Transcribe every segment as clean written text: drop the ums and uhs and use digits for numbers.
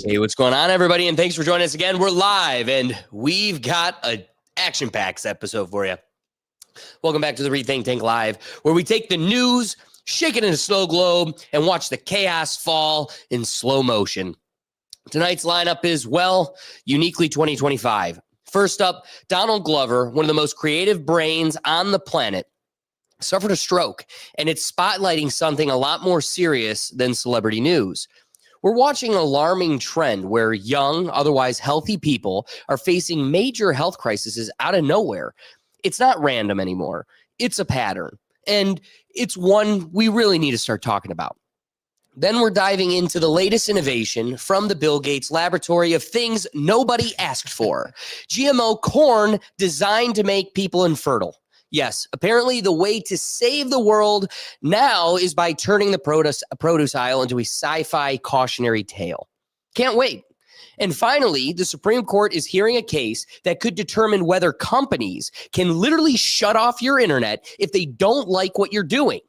Hey, what's going on, everybody? And thanks for joining us again. We're live, and we've got an action-packed episode for you. Welcome back to the Rethink Tank Live, where we take the news, shake it in a snow globe, and watch the chaos fall in slow motion. Tonight's lineup is, well, uniquely 2025. First up, Donald Glover, one of the most creative brains on the planet, suffered a stroke, and it's spotlighting something a lot more serious than celebrity news. We're watching an alarming trend where young, otherwise healthy people are facing major health crises out of nowhere. It's not random anymore. It's a pattern, and it's one we really need to start talking about. Then we're diving into the latest innovation from the Bill Gates laboratory of things nobody asked for. GMO corn designed to make people infertile. Yes, apparently the way to save the world now is by turning the produce aisle into a sci-fi cautionary tale. Can't wait. And finally, the Supreme Court is hearing a case that could determine whether companies can literally shut off your internet if they don't like what you're doing.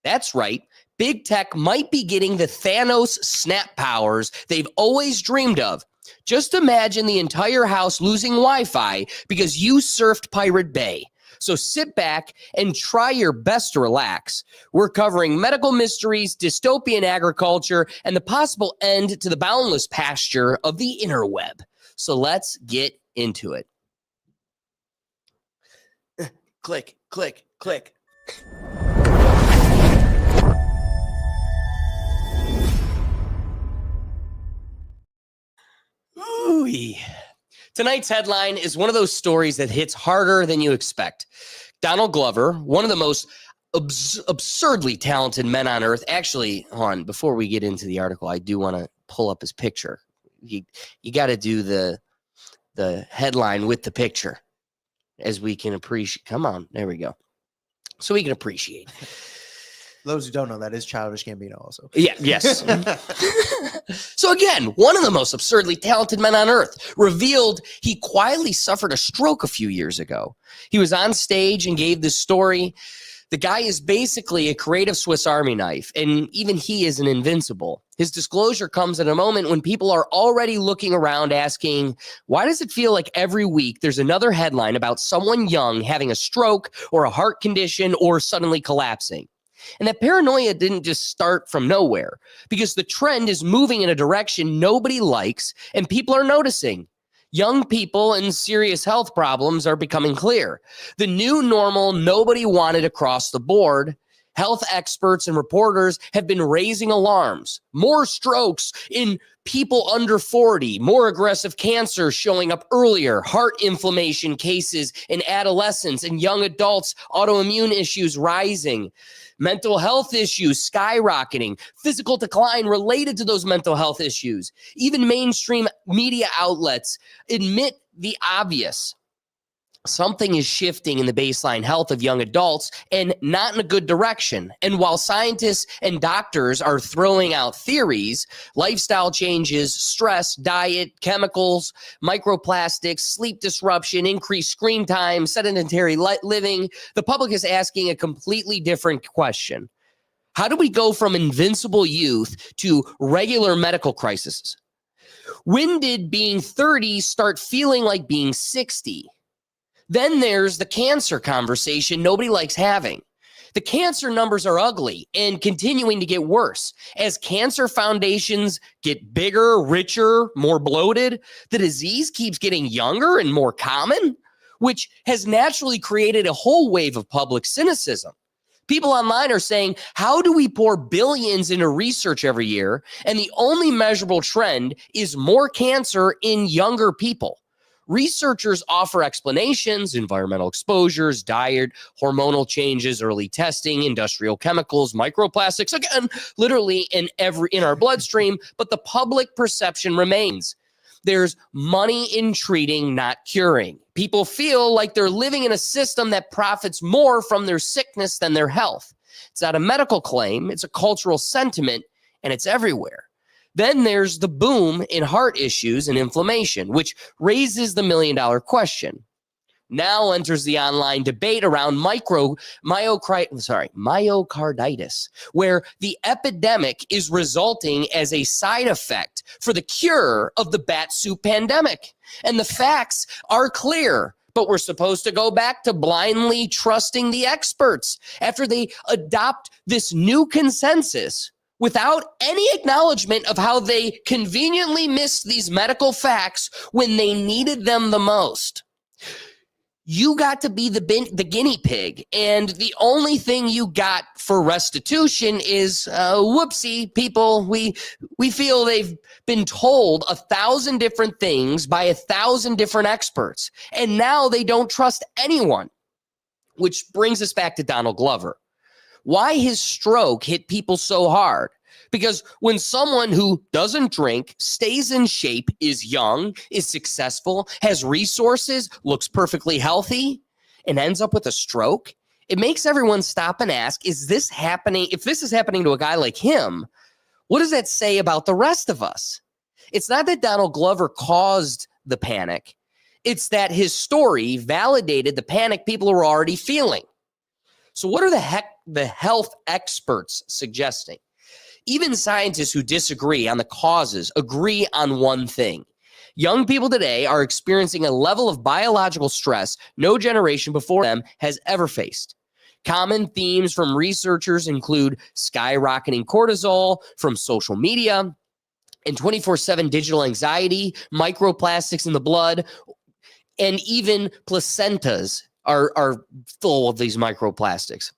That's right. Big tech might be getting the Thanos snap powers they've always dreamed of. Just imagine the entire house losing Wi-Fi because you surfed Pirate Bay. So sit back and try your best to relax. We're covering medical mysteries, dystopian agriculture, and the possible end to the boundless pasture of the interweb. So let's get into it. Click, click, click. Ooh-wee. Tonight's headline is one of those stories that hits harder than you expect. Donald Glover, one of the most absurdly talented men on earth. Actually, hon, before we get into the article, I do want to pull up his picture. You got to do the headline with the picture as we can appreciate. Come on, there we go. So we can appreciate. Those who don't know, that is Childish Gambino also. Yeah, yes. So again, one of the most absurdly talented men on earth revealed he quietly suffered a stroke a few years ago. He was on stage and gave this story. The guy is basically a creative Swiss Army knife, and even he isn't invincible. His disclosure comes at a moment when people are already looking around asking, why does it feel like every week there's another headline about someone young having a stroke or a heart condition or suddenly collapsing? And that paranoia didn't just start from nowhere, because the trend is moving in a direction nobody likes and people are noticing. Young people and serious health problems are becoming clear. The new normal nobody wanted across the board. Health experts and reporters have been raising alarms. More strokes in people under 40, more aggressive cancer showing up earlier, heart inflammation cases in adolescents and young adults, autoimmune issues rising. Mental health issues skyrocketing, physical decline related to those mental health issues. Even mainstream media outlets admit the obvious. Something is shifting in the baseline health of young adults, and not in a good direction. And while scientists and doctors are throwing out theories, lifestyle changes, stress, diet, chemicals, microplastics, sleep disruption, increased screen time, sedentary living, the public is asking a completely different question. How do we go from invincible youth to regular medical crises? When did being 30 start feeling like being 60? Then there's the cancer conversation nobody likes having. The cancer numbers are ugly and continuing to get worse. As cancer foundations get bigger, richer, more bloated, the disease keeps getting younger and more common, which has naturally created a whole wave of public cynicism. People online are saying, how do we pour billions into research every year, and the only measurable trend is more cancer in younger people? Researchers offer explanations: environmental exposures, diet, hormonal changes, early testing, industrial chemicals, microplastics, again, literally in our bloodstream, but the public perception remains. There's money in treating, not curing. People feel like they're living in a system that profits more from their sickness than their health. It's not a medical claim, it's a cultural sentiment, and it's everywhere. Then there's the boom in heart issues and inflammation, which raises the million-dollar question. now enters the online debate around myocarditis, where the epidemic is resulting as a side effect for the cure of the bat soup pandemic. And the facts are clear, but we're supposed to go back to blindly trusting the experts after they adopt this new consensus without any acknowledgement of how they conveniently missed these medical facts when they needed them the most. You got to be the guinea pig, and the only thing you got for restitution is, whoopsie, people, we feel they've been told 1,000 different things by 1,000 different experts, and now they don't trust anyone, which brings us back to Donald Glover. Why his stroke hit people so hard? Because when someone who doesn't drink, stays in shape, is young, is successful, has resources, looks perfectly healthy, and ends up with a stroke, it makes everyone stop and ask, is this happening? If this is happening to a guy like him, what does that say about the rest of us? It's not that Donald Glover caused the panic. It's that his story validated the panic people were already feeling. So what are the health experts suggesting? Even scientists who disagree on the causes agree on one thing. Young people today are experiencing a level of biological stress no generation before them has ever faced. Common themes from researchers include skyrocketing cortisol from social media and 24/7 digital anxiety, microplastics in the blood, and even placentas are full of these microplastics.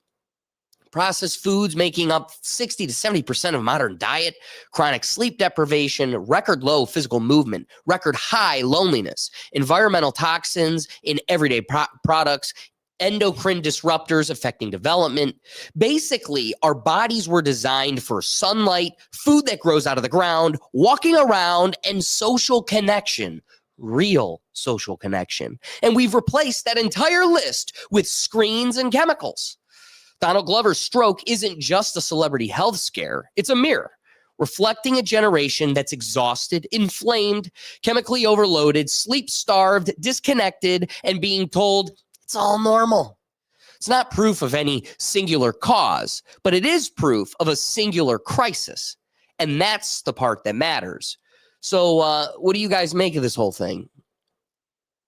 Processed foods making up 60 to 70% of modern diet, chronic sleep deprivation, record low physical movement, record high loneliness, environmental toxins in everyday products, endocrine disruptors affecting development. Basically, our bodies were designed for sunlight, food that grows out of the ground, walking around, and social connection. Real social connection. And we've replaced that entire list with screens and chemicals. Donald Glover's stroke isn't just a celebrity health scare. It's a mirror reflecting a generation that's exhausted, inflamed, chemically overloaded, sleep-starved, disconnected, and being told it's all normal. It's not proof of any singular cause, but it is proof of a singular crisis. And that's the part that matters. So what do you guys make of this whole thing?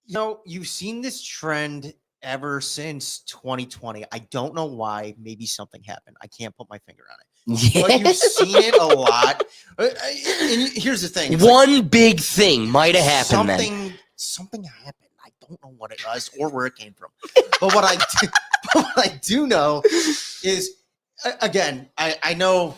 You know, you've seen this trend ever since 2020. I don't know why. Maybe something happened. I can't put my finger on it. Yeah. But you've seen it a lot. And here's the thing. It's One big thing might have happened then. Something happened. I don't know what it was or where it came from. But what I do know is, again, I know.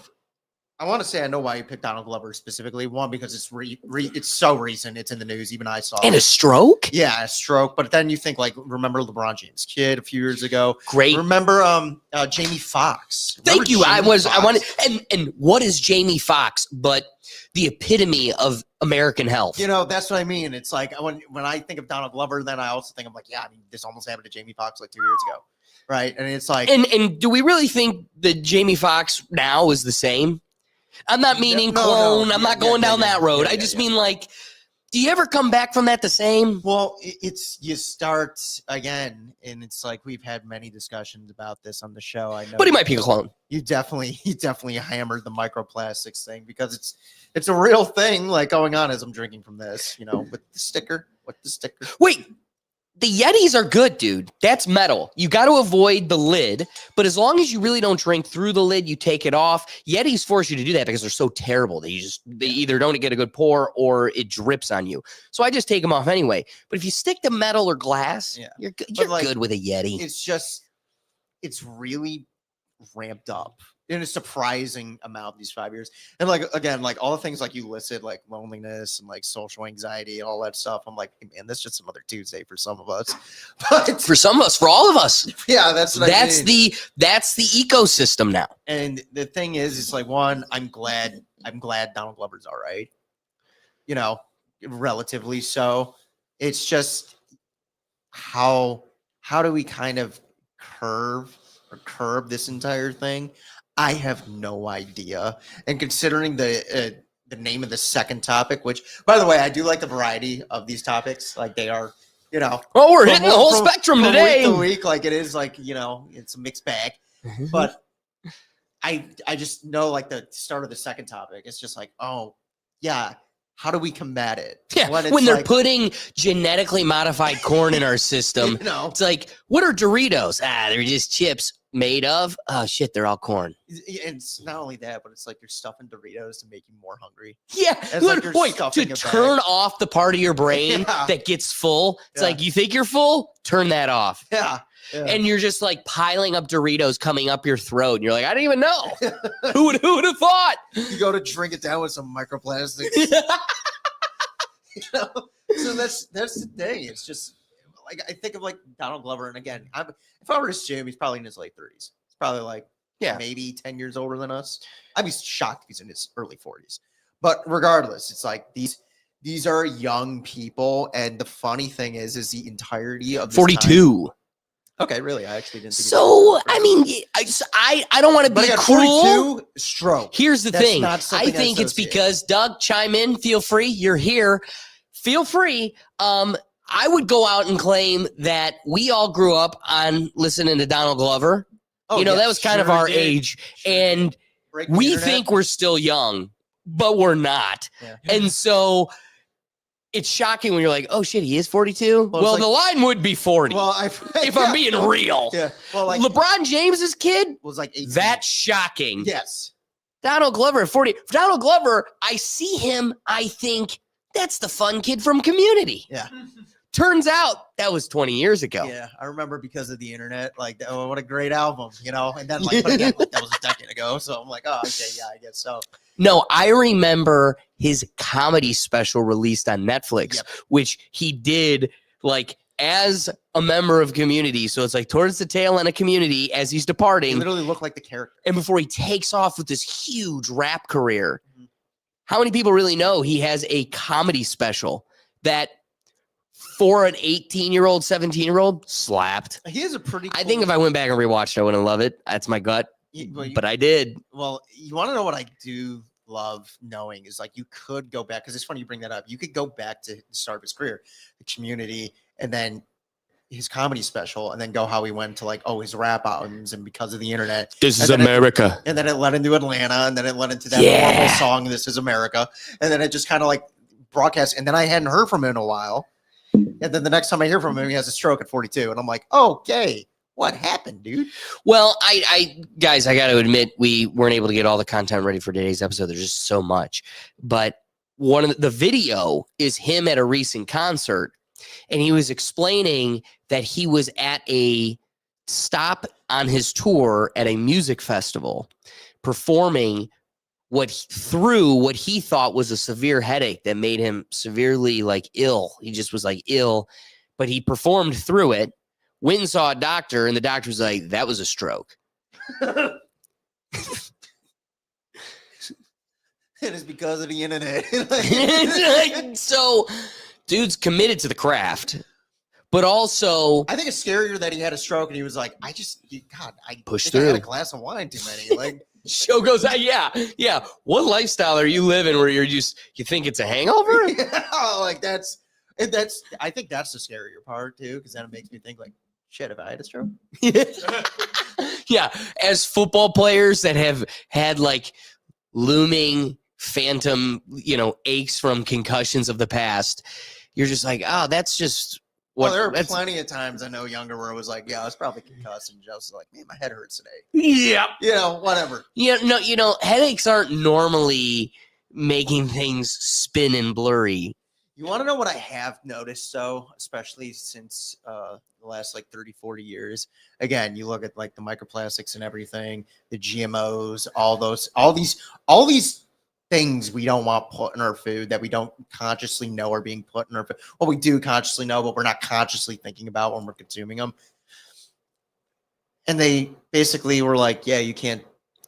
I want to say I know why you picked Donald Glover specifically. One, because it's so recent. It's in the news. Even I saw it. And a stroke? Yeah, a stroke. But then you think, like, remember LeBron James' kid a few years ago? Great. Remember Jamie Foxx? Thank you. I wanted, and what is Jamie Foxx but the epitome of American health? You know, that's what I mean. It's like when I think of Donald Glover, then I also think, I'm like, yeah, I mean, this almost happened to Jamie Foxx like 2 years ago. Right. And it's like, and do we really think that Jamie Foxx now is the same? I'm not meaning clone. I'm not going down that road. I just mean, like, do you ever come back from that the same? Well, it's you start again, and it's like we've had many discussions about this on the show. I know, but he might be a clone. You definitely hammered the microplastics thing because it's a real thing, like, going on as I'm drinking from this. You know, with the sticker. Wait. The Yetis are good, dude. That's metal. You got to avoid the lid, but as long as you really don't drink through the lid, you take it off. Yetis force you to do that because they're so terrible. They either don't get a good pour or it drips on you. So I just take them off anyway. But if you stick to metal or glass, you're good with a Yeti. It's really ramped up in a surprising amount these 5 years. And, like, again, like, all the things like you listed, like loneliness and like social anxiety and all that stuff. I'm like, hey, man, that's just another Tuesday for some of us. But for some of us, for all of us. Yeah, that's the ecosystem now. And the thing is, it's like, one, I'm glad Donald Glover's all right. You know, relatively so. It's just how do we kind of curb this entire thing? I have no idea. And considering the name of the second topic, which, by the way, I do like the variety of these topics. Like, they are you know, Oh, we're from- hitting the whole from- spectrum from today. week to week, like it is, like, you know, it's a mixed bag. But I just know, like, the start of the second topic, it's just like, oh yeah, how do we combat it? Yeah, it's when they're like, putting genetically modified corn in our system, you know, it's like, what are Doritos? They're just chips made of. Oh shit, they're all corn. and it's not only that, but it's like you're stuffing Doritos to make you more hungry. Yeah, It's like you're wait, stuffing to a turn bag. off the part of your brain Yeah. that gets full. It's Yeah. like, you think you're full? Turn that off. Yeah. And you're just like piling up Doritos coming up your throat, and you're like, I didn't even know. Who would have thought? You go to drink it down with some microplastics. You know? So that's the thing. It's just like, I think of like Donald Glover, and again, if I were to assume, he's probably in his late 30s. He's probably like, Yeah. maybe 10 years older than us. I'd be shocked if he's in his early 40s. But regardless, it's like these are young people, and the funny thing is the entirety of this 42. time- Okay, really, I actually didn't think. So, I mean, I don't want to but be I got cruel. 42 stroke. Here's the That's thing. not something I think I it's associate. because, Doug, chime in. Feel free. You're here. Feel free. I would go out and claim that we all grew up on listening to Donald Glover. Oh, that yeah, was kind of sure our did. age. Sure And did. Break the we internet. think we're still young, but we're not. Yeah. And so it's shocking when you're like, oh shit, he is 42. Well, it's like- the line would be 40 Well, if I'm being real. yeah. Well, like LeBron James's kid, was like 18. that's shocking. yes. Donald Glover at 40. For Donald Glover, I see him, I think that's the fun kid from Community. Yeah. Turns out that was 20 years ago. Yeah, I remember because of the internet. Like, oh, what a great album, you know. And then, like, but again, like, that was a decade ago. So I'm like, oh, okay, yeah, I guess so. No, I remember his comedy special released on Netflix, Yep. which he did like as a member of Community. So it's like towards the tail end of Community as he's He departing. literally looked like the character. And before he takes off with this huge rap career, Mhm. how many people really know he has a comedy special that for an 18-year-old, 17-year-old slapped? He is a pretty. I think if I went back and rewatched, I wouldn't love it. That's my gut. But I did. Well, you want to know what I do love knowing is like you could go back, because it's funny you bring that up. You could go back to the start of his career, the Community, and then his comedy special, and then go how he went to like his rap albums, and because of the internet, This is America. and then it led into Atlanta, and then it led into that Yeah. horrible song "This Is America," and then it just kind of like broadcast. And then I hadn't heard from him in a while, and then the next time I hear from him, he has a stroke at 42, and I'm like, okay, what happened, dude? Well, I guys, I got to admit, we weren't able to get all the content ready for today's episode. There's just so much. But one of the video is him at a recent concert, and he was explaining that he was at a stop on his tour at a music festival performing what he thought was a severe headache that made him severely like ill. He just was like ill, but he performed through it. Went and saw a doctor, and the doctor was like, that was a stroke. It is because of the internet. Like, so, dude's committed to the craft, but also I think it's scarier that he had a stroke and he was like, I Push think I had through. a glass of wine too many. Like, show goes out. Yeah. What lifestyle are you living where you think it's a hangover? like that's I think that's the scarier part too, because then it makes me think like, shit, if I had a stroke. Yeah. As football players that have had like looming phantom, aches from concussions of the past, you're just like, oh, that's just what. Well, there are that's, plenty of times I know younger where it was like, yeah, I was probably concussed, and Joe was like, man, my head hurts today. yeah. Whatever. Yeah, no, headaches aren't normally making things spin and blurry. You want to know what I have noticed, though, especially since the last like 30, 40 years? Again, you look at like the microplastics and everything, the GMOs, all these things we don't want put in our food that we don't consciously know are being put in our food. Well, we do consciously know, but we're not consciously thinking about when we're consuming them. And they basically were like, yeah, you can't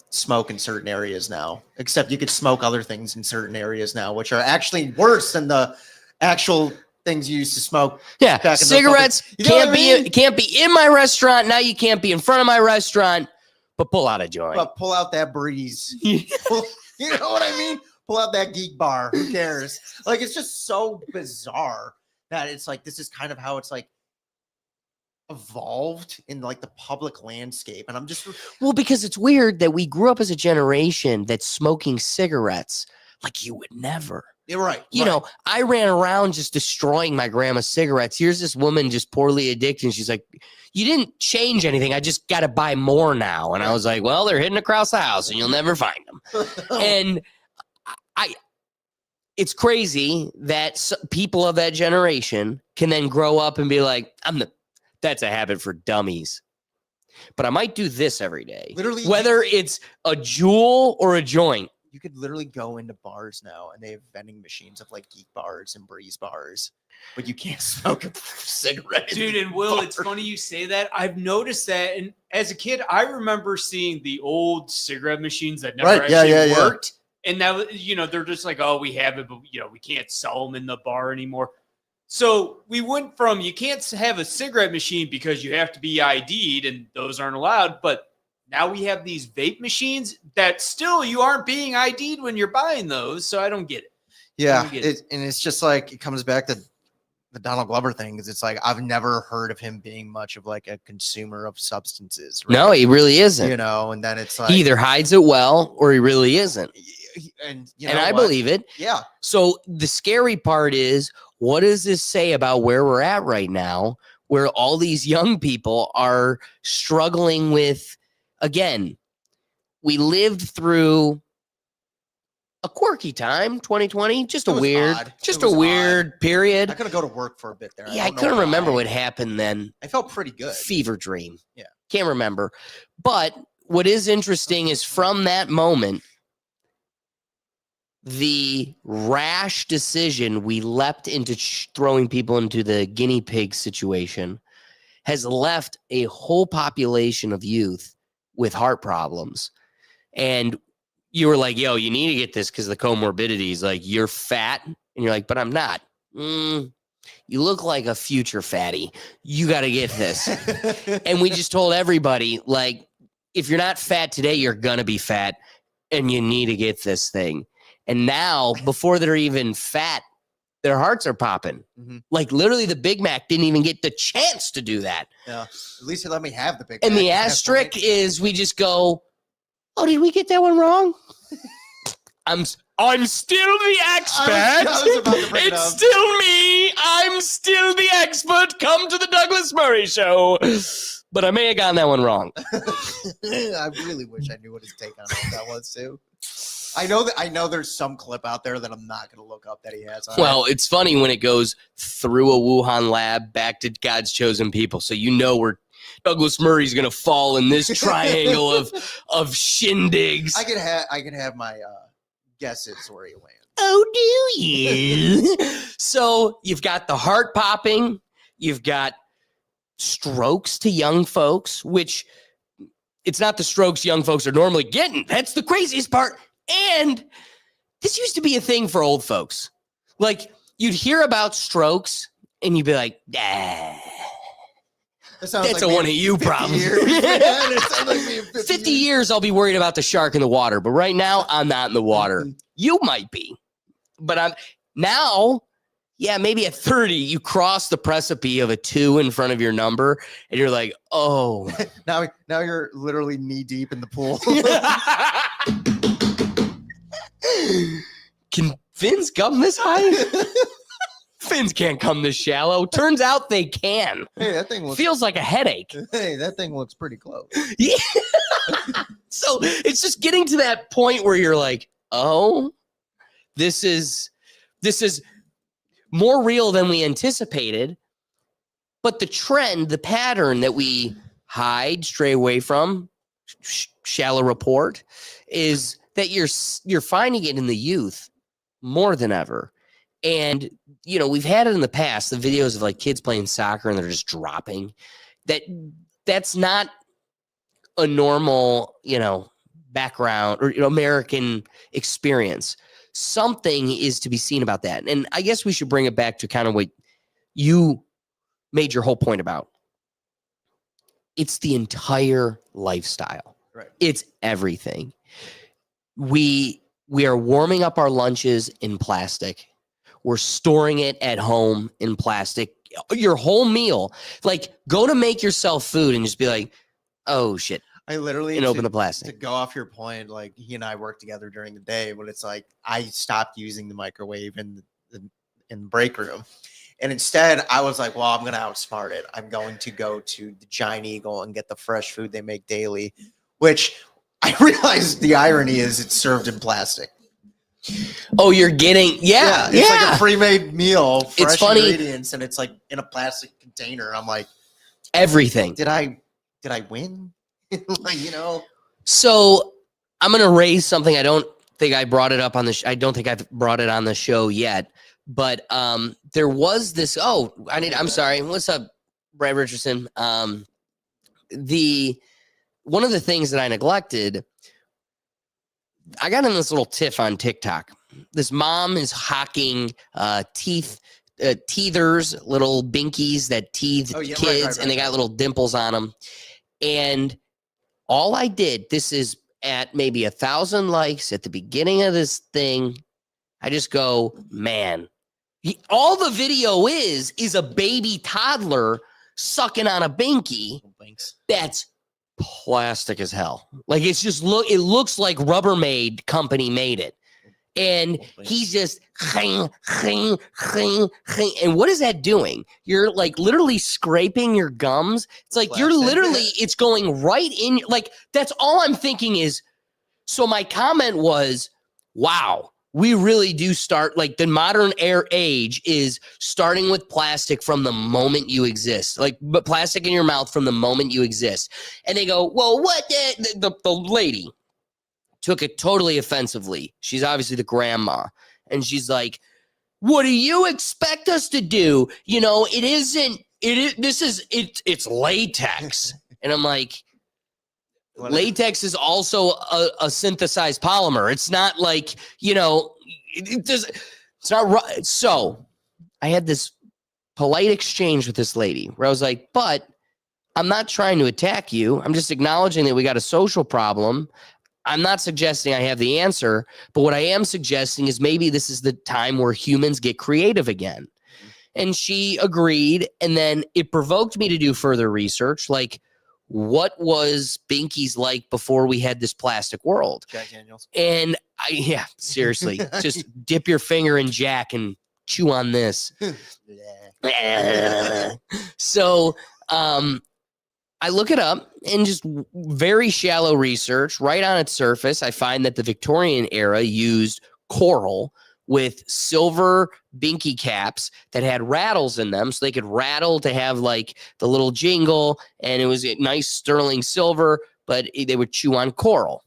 smoke in certain areas now, except you could smoke other things in certain areas now, which are actually worse than the actual things you used to smoke. Yeah, Back in the cigarettes You know what I mean? can't be in my restaurant. Now you can't be in front of my restaurant, but pull out a joint. But pull out that breeze. You know what I mean? Pull out that geek bar. Who cares? Like, it's just so bizarre that it's like this is kind of how it's like evolved in like the public landscape. And I'm just Well, because it's weird that we grew up as a generation that's smoking cigarettes like you would never. you're right. You know, I ran around just destroying my grandma's cigarettes. Here's this woman just poorly addicted. And she's like, you didn't change anything. I just got to buy more now. And I was like, well, they're hidden across the house and you'll never find them. And it's crazy that people of that generation can then grow up and be like, that's a habit for dummies. But I might do this every day. Literally, whether it's a jewel or a joint. You could literally go into bars now and they have vending machines of like Geek bars and Breeze bars, but you can't smoke a cigarette. Dude, and Will, it's funny you say that. I've noticed that. And as a kid, I remember seeing the old cigarette machines that never actually worked. And now, they're just like, oh, we have it, but, we can't sell them in the bar anymore. So we went from you can't have a cigarette machine because you have to be ID'd and those aren't allowed. But now we have these vape machines that still you aren't being ID'd when you're buying those. So I don't get it. Yeah. And it's just like it comes back to the Donald Glover thing because it's like I've never heard of him being much of like a consumer of substances. Right? No, he really isn't. And then it's like he either hides it well or he really isn't. And I believe it. Yeah. So the scary part is, what does this say about where we're at right now, where all these young people are struggling with, again, we lived through a quirky time, 2020, just a weird period. I couldn't go to work for a bit there. Yeah, I couldn't remember what happened then. I felt pretty good. Fever dream. Yeah. Can't remember. But what is interesting is from that moment, the rash decision we leapt into throwing people into the guinea pig situation has left a whole population of youth with heart problems. And you were like, yo, you need to get this because the comorbidities, like you're fat. And you're like, but I'm not. You look like a future fatty. You got to get this. And we just told everybody, like, if you're not fat today, you're going to be fat and you need to get this thing. And now, before they're even fat, their hearts are popping. Mm-hmm. Like literally the Big Mac didn't even get the chance to do that. Yeah. At least he let me have the Big Mac. And the asterisk is we just go, oh, did we get that one wrong? I'm still the expert. It's still me. I'm still the expert. Come to the Douglas Murray Show. But I may have gotten that one wrong. I really wish I knew what his take on that was too. I know there's some clip out there that I'm not going to look up that he has. Well, it's funny when it goes through a Wuhan lab back to God's chosen people. So where Douglas Murray's going to fall in this triangle of shindigs. I could have my guesses where he lands. Oh, do you? So you've got the heart popping. You've got strokes to young folks, which it's not the strokes young folks are normally getting. That's the craziest part. And this used to be a thing for old folks. Like, you'd hear about strokes, and you'd be like, that's like a one of you problem. 50 years, I'll be worried about the shark in the water. But right now, I'm not in the water. You might be. But I'm now, maybe at 30, you cross the precipice of a 2 in front of your number, and you're like, oh. now you're literally knee deep in the pool. Can fins come this high? Fins can't come this shallow. Turns out they can. Hey, that thing feels like a headache. Hey, that thing looks pretty close. Yeah. So it's just getting to that point where you're like, oh, this is more real than we anticipated. But the trend, the pattern that we hide, stray away from, shallow report, is that you're finding it in the youth more than ever. And, we've had it in the past, the videos of like kids playing soccer and they're just dropping. That's not a normal, background or American experience. Something is to be seen about that. And I guess we should bring it back to kind of what you made your whole point about. It's the entire lifestyle. Right. It's everything. We are warming up our lunches in plastic. we're storing it at home in plastic. Your whole meal, like go to make yourself food and just be like, oh shit. I literally And open the to plastic. go off your point, like he and I work together during the day, but it's like I stopped using the microwave in the break room. And instead, I was like, well, I'm going to outsmart it. I'm going to go to the Giant Eagle and get the fresh food they make daily, which I realized the irony is it's served in plastic. Oh, you're getting, It's like a pre-made meal, fresh It's funny. ingredients, and it's like in a plastic container. I'm like, everything. did I win? Like, So I'm going to raise something. I don't think I brought it up on the I don't think I've brought it on the show yet, but there was this, I'm sorry. What's up, Brad Richardson? One of the things that I neglected, I got in this little tiff on TikTok. This mom is hawking teethers, little binkies that teeth kids, and they got little dimples on them. And all I did, this is at maybe 1,000 likes at the beginning of this thing. I just go, man, all the video is a baby toddler sucking on a binky that's plastic as hell. Like it's just it looks like Rubbermaid company made it. And he's just and what is that doing? You're like literally scraping your gums. It's like you're literally, it's going right in. Like that's all I'm thinking is. So my comment was, wow, we really do start, like the modern age is starting with plastic from the moment you exist. Like, but plastic in your mouth from the moment you exist. And they go, well, what? The lady took it totally offensively. She's obviously the grandma. And she's like, what do you expect us to do? It's latex. And I'm like, latex is also a synthesized polymer. It's not like, it's not right. So I had this polite exchange with this lady where I was like, but I'm not trying to attack you. I'm just acknowledging that we got a social problem. I'm not suggesting I have the answer, but what I am suggesting is maybe this is the time where humans get creative again. And she agreed. And then it provoked me to do further research. Like, what was Binkies like before we had this plastic world? Jack Daniels. And seriously, just dip your finger in Jack and chew on this. So, I look it up and just very shallow research right on its surface. I find that the Victorian era used coral with silver binky caps that had rattles in them so they could rattle to have like the little jingle, and it was nice sterling silver, but they would chew on coral.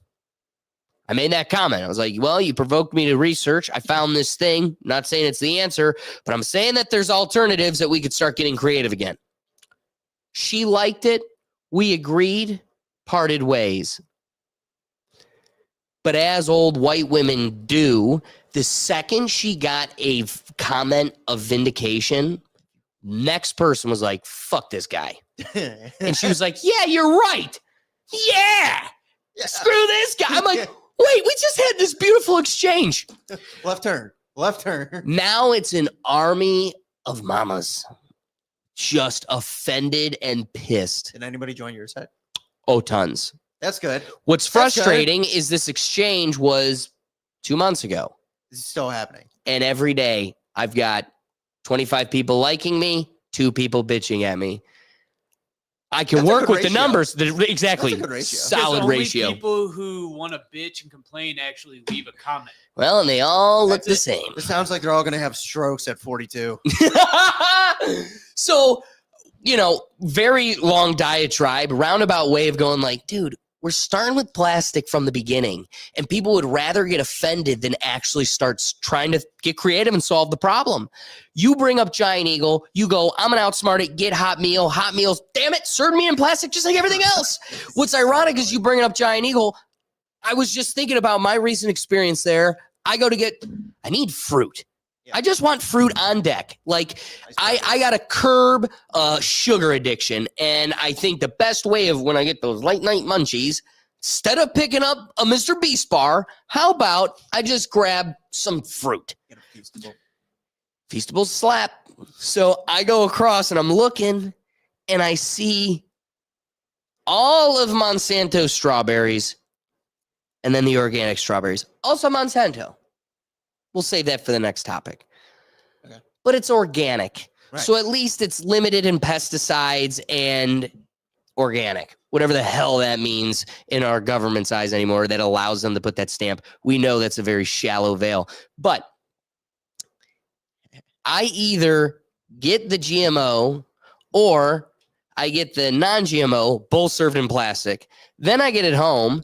I made that comment. I was like, well, you provoked me to research. I found this thing. Not saying it's the answer, but I'm saying that there's alternatives that we could start getting creative again. She liked it. We agreed, parted ways. But as old white women do, the second she got a comment of vindication, next person was like, fuck this guy. And she was like, yeah, you're right. Yeah. Screw this guy. I'm like, wait, we just had this beautiful exchange. Left turn. Now it's an army of mamas. Just offended and pissed. Did anybody join your side? Oh, tons. That's good. What's frustrating is this exchange was 2 months ago. This is still happening. And every day I've got 25 people liking me, 2 people bitching at me. I can work with the numbers. Exactly. That's a good ratio. Solid ratio. People who want to bitch and complain actually leave a comment. Well, and they all look the same. It sounds like they're all going to have strokes at 42. So, very long diatribe, roundabout way of going like, dude, we're starting with plastic from the beginning, and people would rather get offended than actually start trying to get creative and solve the problem. You bring up Giant Eagle, you go, I'm going to outsmart it, get Hot Meals, damn it, serve me in plastic just like everything else. What's ironic is you bring up Giant Eagle. I was just thinking about my recent experience there. I need fruit. Yeah. I just want fruit on deck. Like I got to curb sugar addiction. And I think the best way of when I get those late night munchies, instead of picking up a Mr. Beast bar, how about I just grab some fruit? Feastables slap. So I go across and I'm looking and I see all of Monsanto's strawberries and then the organic strawberries. Also Monsanto. We'll save that for the next topic. Okay. But it's organic. Right. So at least it's limited in pesticides and organic, whatever the hell that means in our government's eyes anymore, that allows them to put that stamp. We know that's a very shallow veil. But I either get the GMO or I get the non-GMO, both served in plastic. Then I get it home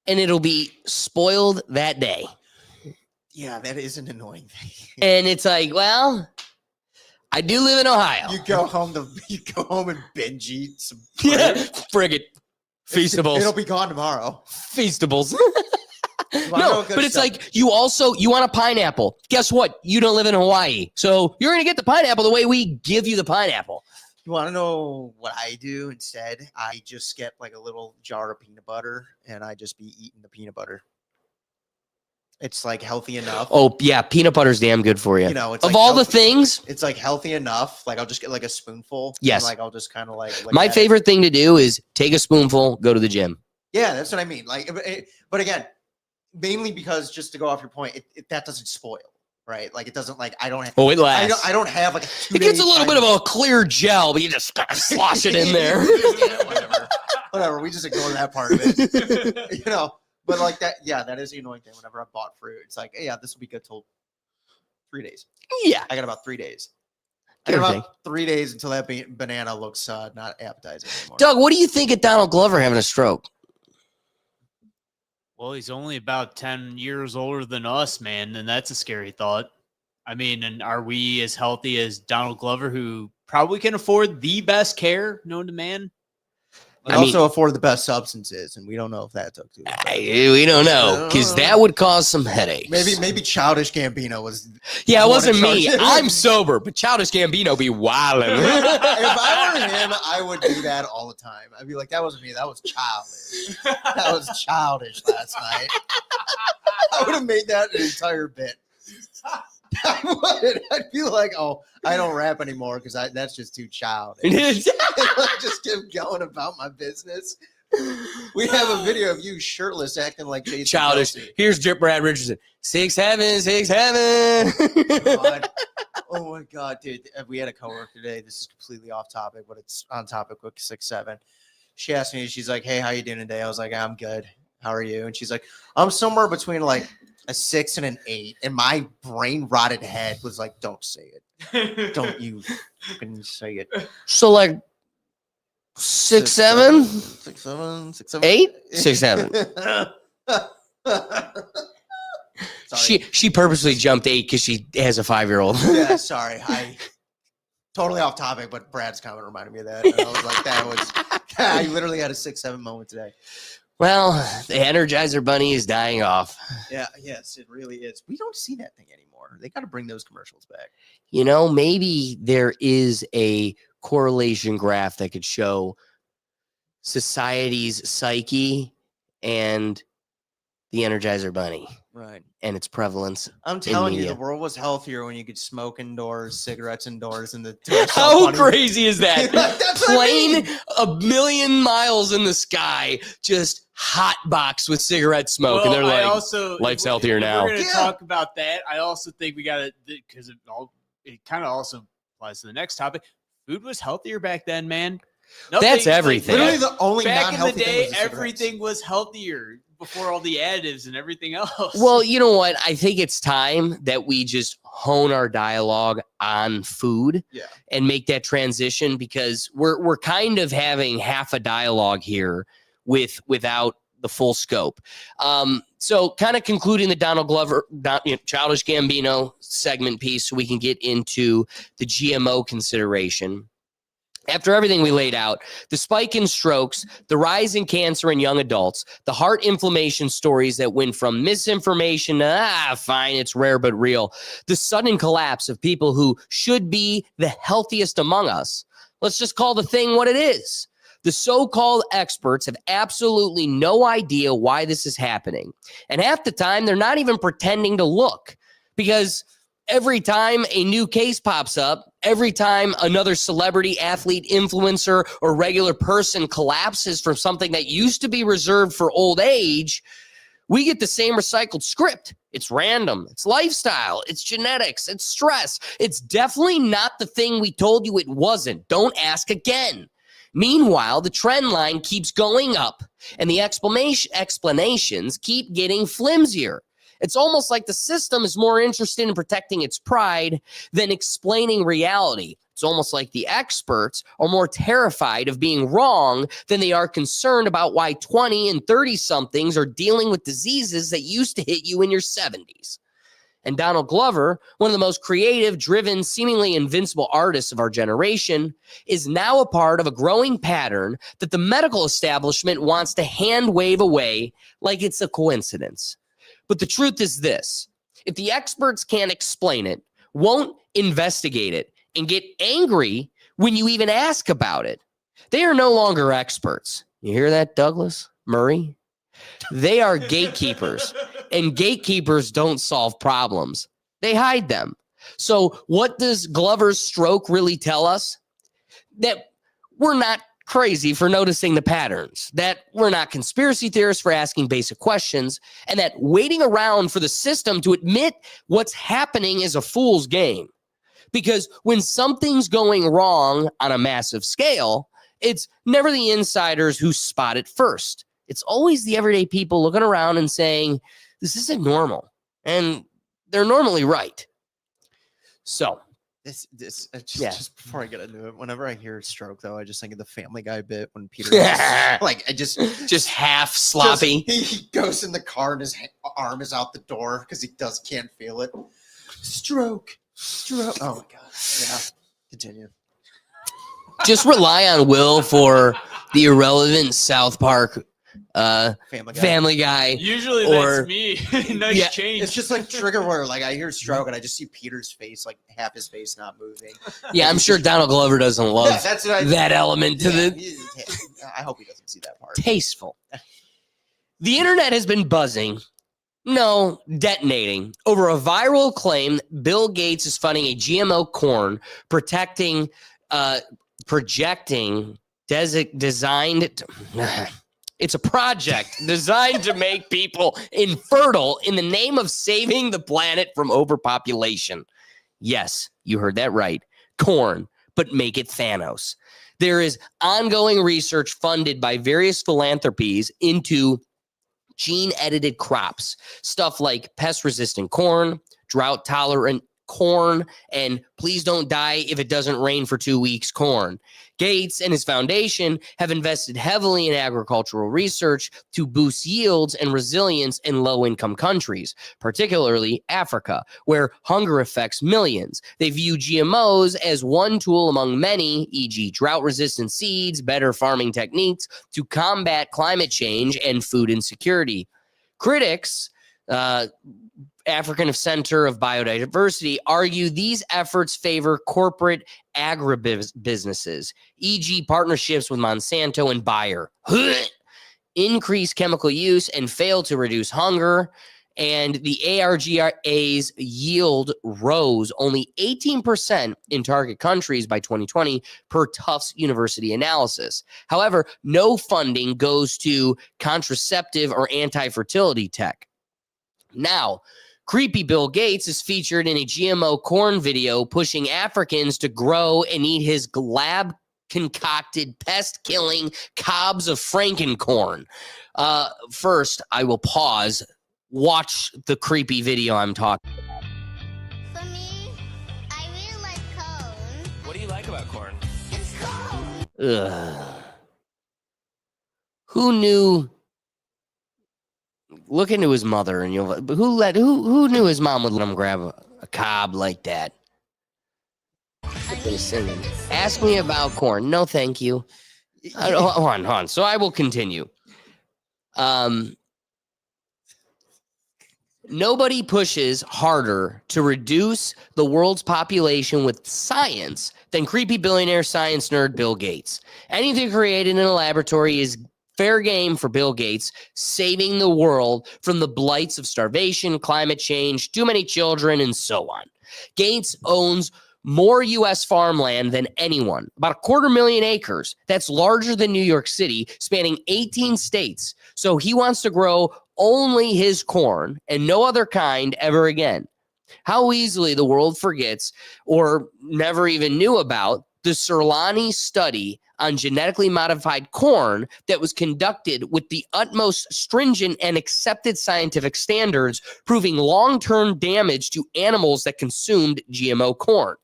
and it'll be spoiled that day. Yeah, that is an annoying thing. And it's like, well, I do live in Ohio. You go home and binge eat some Yeah, fruit. friggin' Feastables. It'll be gone tomorrow. Feastables. Well, No, but it's like you want a pineapple. Guess what? You don't live in Hawaii. So you're going to get the pineapple the way we give you the pineapple. You want to know what I do instead? I just get like a little jar of peanut butter and I just be eating the peanut butter. It's like healthy enough. Oh, yeah. Peanut butter's damn good for you. You know, it's of like all the healthy- things, It's like healthy enough. Like I'll just get like a spoonful. Yes. And like I'll just kind of like. my favorite thing to do is take a spoonful, go to the gym. Yeah, that's what I mean. Like, but again, mainly because just to go off your point, that doesn't spoil, right? Like it doesn't like I don't have. Oh, it lasts. I don't have like. It gets a little bit of a clear gel, but you just gotta slosh it in there. Yeah, whatever. We just ignore that part of it. You know, but like that. Yeah, that is the annoying thing. Whenever I bought fruit, it's like, hey, yeah, this will be good till 3 days. Yeah. I got about 3 days. I Give got or about 3 days until that banana looks not appetizing anymore. Doug, what do you think of Donald Glover having a stroke? Well, he's only about 10 years older than us, man, and that's a scary thought. I mean, and are we as healthy as Donald Glover, who probably can afford the best care known to man? And also afford the best substances, and we don't know if that took too. We don't know, because that would cause some headaches. Maybe Childish Gambino was. Yeah, it more wasn't in me. charge. I'm sober, but Childish Gambino be wildin'. If I were him, I would do that all the time. I'd be like, that wasn't me. That was childish. That was childish last night. I would have made that an entire bit. I would. I'd be like, oh, I don't rap anymore because that's just too childish. Just keep going about my business. We have a video of you shirtless acting like Jason Childish. Kelsey. Here's Brad Richardson. 6'7", 6'7". God. Oh my God, dude. We had a coworker today. This is completely off topic, but it's on topic with 6'7". She asked me, she's like, hey, how you doing today? I was like, I'm good. How are you? And she's like, I'm somewhere between like a 6 and an 8. And my brain rotted head was like, don't say it. Don't you fucking say it. So like 6'7", 6'7", 8, 6'7". She purposely jumped 8 because she has a 5-year-old. Yeah, sorry. I totally off topic, but Brad's comment reminded me of that. And I was like, I literally had a 6'7" moment today. Well, the Energizer Bunny is dying off. Yeah, yes, it really is. We don't see that thing anymore. They got to bring those commercials back. You know, maybe there is a correlation graph that could show society's psyche and the Energizer Bunny Right. and its prevalence. I'm telling you, media. the world was healthier when you could smoke indoors, cigarettes indoors, and the How crazy is that? That's what I Plane mean. a million miles in the sky, just hot box with cigarette smoke, and they're I like, also, life's if healthier now. We're going to Yeah. talk about that. I also think we got to, because it kind of also applies to the next topic. Food was healthier back then, man. That's everything. Literally the only back in the non-healthy thing day, was the cigarettes. everything was healthier before all the additives and everything else. Well, you know what? I think it's time that we just hone our dialogue on food and make that transition, because we're kind of having half a dialogue here without the full scope. So kind of concluding the Donald Glover, Childish Gambino segment piece, so we can get into the GMO consideration. After everything we laid out, the spike in strokes, the rise in cancer in young adults, the heart inflammation stories that went from misinformation to, fine, it's rare but real, the sudden collapse of people who should be the healthiest among us. Let's just call the thing what it is. The so-called experts have absolutely no idea why this is happening. And half the time, they're not even pretending to look, because every time a new case pops up, every time another celebrity, athlete, influencer, or regular person collapses from something that used to be reserved for old age, we get the same recycled script. It's random. It's lifestyle. It's genetics. It's stress. It's definitely not the thing we told you it wasn't. Don't ask again. Meanwhile, the trend line keeps going up and the explanations keep getting flimsier. It's almost like the system is more interested in protecting its pride than explaining reality. It's almost like the experts are more terrified of being wrong than they are concerned about why 20 and 30-somethings are dealing with diseases that used to hit you in your 70s. And Donald Glover, one of the most creative, driven, seemingly invincible artists of our generation, is now a part of a growing pattern that the medical establishment wants to hand wave away like it's a coincidence. But the truth is this: if the experts can't explain it, won't investigate it, and get angry when you even ask about it, they are no longer experts. You hear that, Douglas Murray? They are gatekeepers, and gatekeepers don't solve problems. They hide them. So what does Glover's stroke really tell us? That we're not crazy for noticing the patterns, that we're not conspiracy theorists for asking basic questions, and that waiting around for the system to admit what's happening is a fool's game. Because when something's going wrong on a massive scale, it's never the insiders who spot it first. It's always the everyday people looking around and saying, this isn't normal. And they're normally right. So just before I get into it, whenever I hear stroke, though, I just think of the Family Guy bit when Peter just half sloppy. He goes in the car and his arm is out the door because he can't feel it. Stroke. Oh my god. Yeah. Continue. Just rely on Will for the irrelevant South Park Family Guy. Usually or, that's me. Nice change. It's just like trigger word. Like I hear stroke and I just see Peter's face, like half his face not moving. Yeah, I'm sure Donald Glover doesn't love that element to I hope he doesn't see that part. Tasteful. The internet has been buzzing. No, detonating over a viral claim that Bill Gates is funding a GMO corn it's a project designed to make people infertile in the name of saving the planet from overpopulation. Yes, you heard that right. Corn, but make it Thanos. There is ongoing research funded by various philanthropies into gene-edited crops, stuff like pest-resistant corn, drought-tolerant corn, and please don't die if it doesn't rain for 2 weeks corn. Gates and his foundation have invested heavily in agricultural research to boost yields and resilience in low-income countries, particularly Africa, where hunger affects millions. They view GMOs as one tool among many, e.g. drought-resistant seeds, better farming techniques to combat climate change and food insecurity. Critics, African Center of Biodiversity, argue these efforts favor corporate agribusinesses, e.g. partnerships with Monsanto and Bayer, increase chemical use and fail to reduce hunger, and the ARGA's yield rose only 18% in target countries by 2020 per Tufts University analysis. However, no funding goes to contraceptive or anti-fertility tech. Now, creepy Bill Gates is featured in a GMO corn video pushing Africans to grow and eat his lab-concocted pest-killing cobs of Frankencorn. First, I will pause. Watch the creepy video I'm talking about. For me, I really like corn. What do you like about corn? It's corn. Ugh. Who knew? Look into his mother, and who knew his mom would let him grab a cob like that? Singing. Ask me about corn. No, thank you. Hold on. So I will continue. Nobody pushes harder to reduce the world's population with science than creepy billionaire science nerd Bill Gates. Anything created in a laboratory is Fair game for Bill Gates, saving the world from the blights of starvation, climate change, too many children, and so on. Gates owns more U.S. farmland than anyone, about 250,000 acres. That's larger than New York City, spanning 18 states. So he wants to grow only his corn and no other kind ever again. How easily the world forgets or never even knew about the Serlani study on genetically modified corn that was conducted with the utmost stringent and accepted scientific standards, proving long-term damage to animals that consumed GMO corn.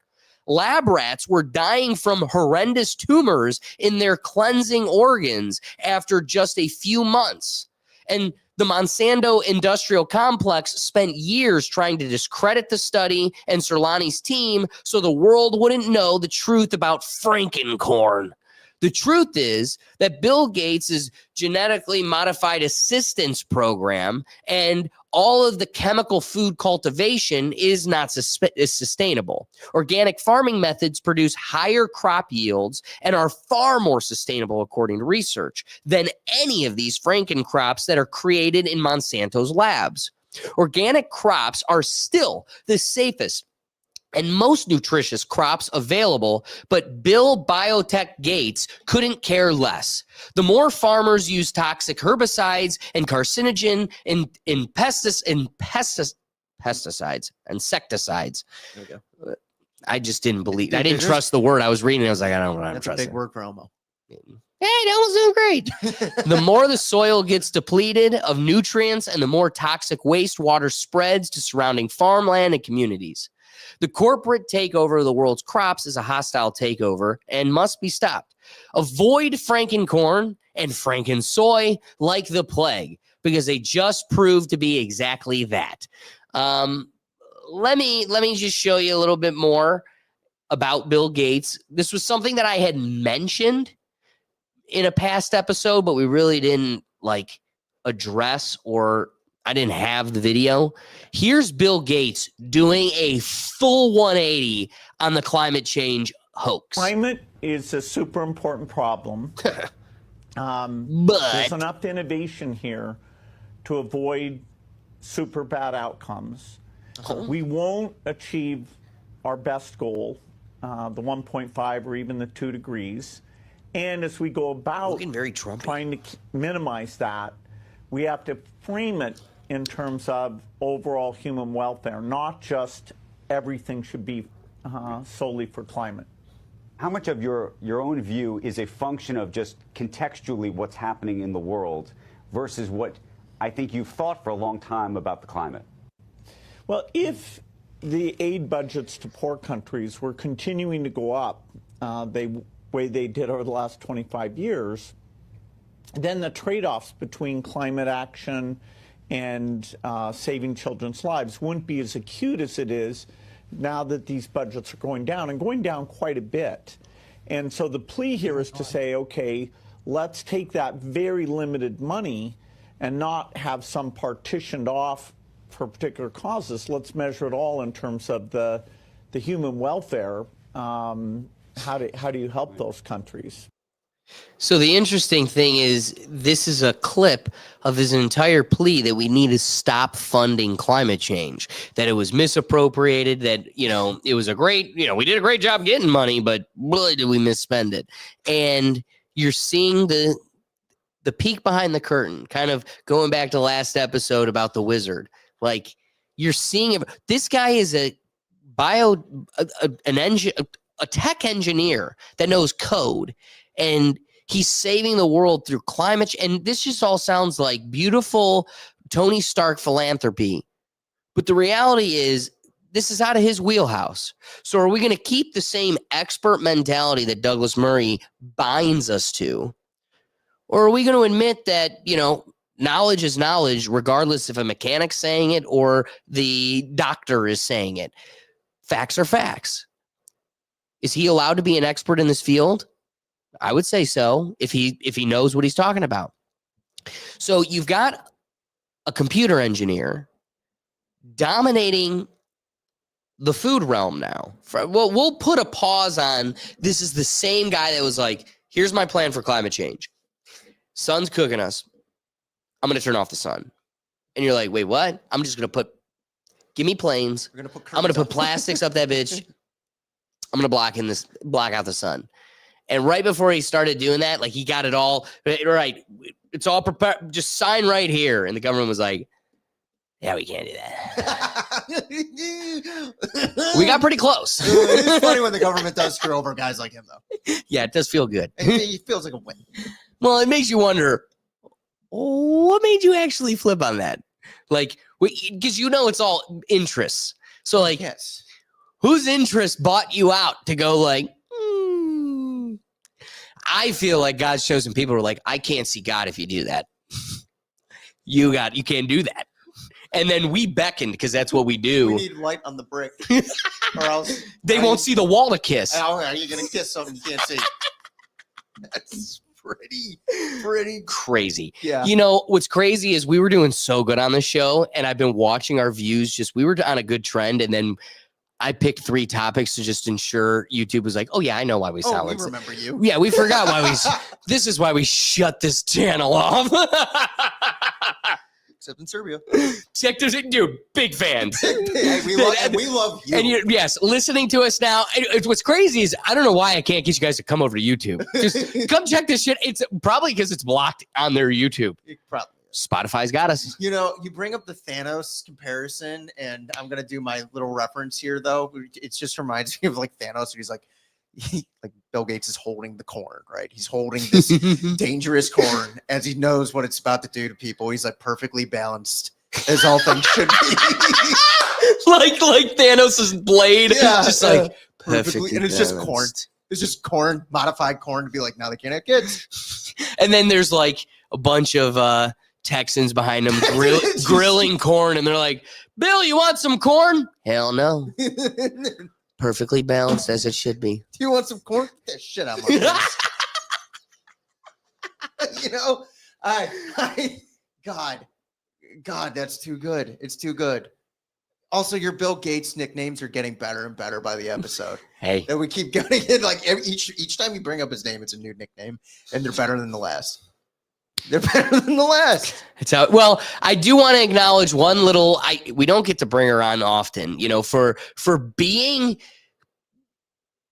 Lab rats were dying from horrendous tumors in their cleansing organs after just a few months. And the Monsanto industrial complex spent years trying to discredit the study and Serlani's team so the world wouldn't know the truth about Frankencorn. The truth is that Bill Gates' genetically modified assistance program and all of the chemical food cultivation is not sustainable. Organic farming methods produce higher crop yields and are far more sustainable, according to research, than any of these Frankencrops that are created in Monsanto's labs. Organic crops are still the safest and most nutritious crops available, but Bill Biotech Gates couldn't care less. The more farmers use toxic herbicides and carcinogen in pesticides, insecticides. There you go. I just didn't believe. I didn't trust the word I was reading. I was like, I don't know what I'm That's a trusting. big word for Elmo. Hey, that was doing great. The more the soil gets depleted of nutrients and the more toxic wastewater spreads to surrounding farmland and communities. The corporate takeover of the world's crops is a hostile takeover and must be stopped. Avoid Frankencorn and Frankensoy like the plague because they just proved to be exactly that. Let me just show you a little bit more about Bill Gates. This was something that I had mentioned in a past episode, but we really didn't address, or I didn't have the video. Here's Bill Gates doing a full 180 on the climate change hoax. Climate is a super important problem. But there's enough innovation here to avoid super bad outcomes. We won't achieve our best goal, the 1.5 or even the 2 degrees. And as we go about looking very Trumpy, trying to minimize that, we have to frame it in terms of overall human welfare, not just everything should be solely for climate. How much of your own view is a function of just contextually what's happening in the world versus what I think you've thought for a long time about the climate? Well, if the aid budgets to poor countries were continuing to go up the way they did over the last 25 years, then the trade-offs between climate action and saving children's lives wouldn't be as acute as it is now that these budgets are going down, and going down quite a bit. And so the plea here is to say, okay, let's take that very limited money and not have some partitioned off for particular causes. Let's measure it all in terms of the human welfare. How do you help those countries? So the interesting thing is this is a clip of his entire plea that we need to stop funding climate change, that it was misappropriated, that, it was a great, we did a great job getting money, but boy, did we misspend it. And you're seeing the peek behind the curtain, kind of going back to last episode about the wizard. Like, you're seeing this guy is a tech engineer that knows code, and he's saving the world through climate. And this just all sounds like beautiful Tony Stark philanthropy. But the reality is, this is out of his wheelhouse. So are we going to keep the same expert mentality that Douglas Murray binds us to? Or are we going to admit that, knowledge is knowledge, regardless if a mechanic's saying it or the doctor is saying it? Facts are facts. Is he allowed to be an expert in this field? I would say so, if he knows what he's talking about. So you've got a computer engineer dominating the food realm now. Well, we'll put a pause on this is the same guy that was like, here's my plan for climate change. sun's cooking us. I'm going to turn off the sun. And you're like, wait, what? I'm just going to give me planes. We're gonna put I'm going to curtains put plastics up that bitch. I'm going to block out the sun. And right before he started doing that, like he got it all right. It's all prepared. Just sign right here. And the government was like, yeah, we can't do that. We got pretty close. It is funny when the government does screw over guys like him, though. Yeah, it does feel good. It feels like a win. Well, it makes you wonder, what made you actually flip on that? Like, because it's all interests. So, like, Yes. whose interest bought you out to go like, I feel like God's chosen people are like, I can't see God if you do that. You can't do that. And then we beckoned because that's what we do. We need light on the brick, or else They won't see the wall to kiss. How are you gonna kiss something you can't see? That's pretty Crazy. Yeah. What's crazy is we were doing so good on the show, and I've been watching our views. We were on a good trend, and then I picked 3 topics to just ensure YouTube was like, oh yeah, I know why we Oh, silenced we it. remember you. Yeah, we forgot why this is why we shut this channel off. Except in Serbia. Check this, dude. Big fans. Hey, we love you. And yes, listening to us now. What's crazy is I don't know why I can't get you guys to come over to YouTube. Just come check this shit. It's probably because it's blocked on their YouTube. It probably is. Spotify's got us. You bring up the Thanos comparison, and I'm gonna do my little reference here, though. It just reminds me of like Thanos. He's like, like Bill Gates is holding the corn, right? He's holding this dangerous corn as he knows what it's about to do to people. He's like perfectly balanced, as all things should be. like Thanos' blade, just like perfectly, and it's just corn. It's just corn, modified corn to be like, now they can't have kids. And then there's like a bunch of Texans behind them grilling corn, and they're like, Bill, you want some corn? Hell no. Perfectly balanced as it should be. Do you want some corn? Get that shit out of my face. God, that's too good. It's too good. Also, your Bill Gates nicknames are getting better and better by the episode. Hey, and we keep getting it. Like each time you bring up his name, it's a new nickname, and they're better than the last. They're better than the last. It's out. Well, I do want to acknowledge one little. We don't get to bring her on often, for being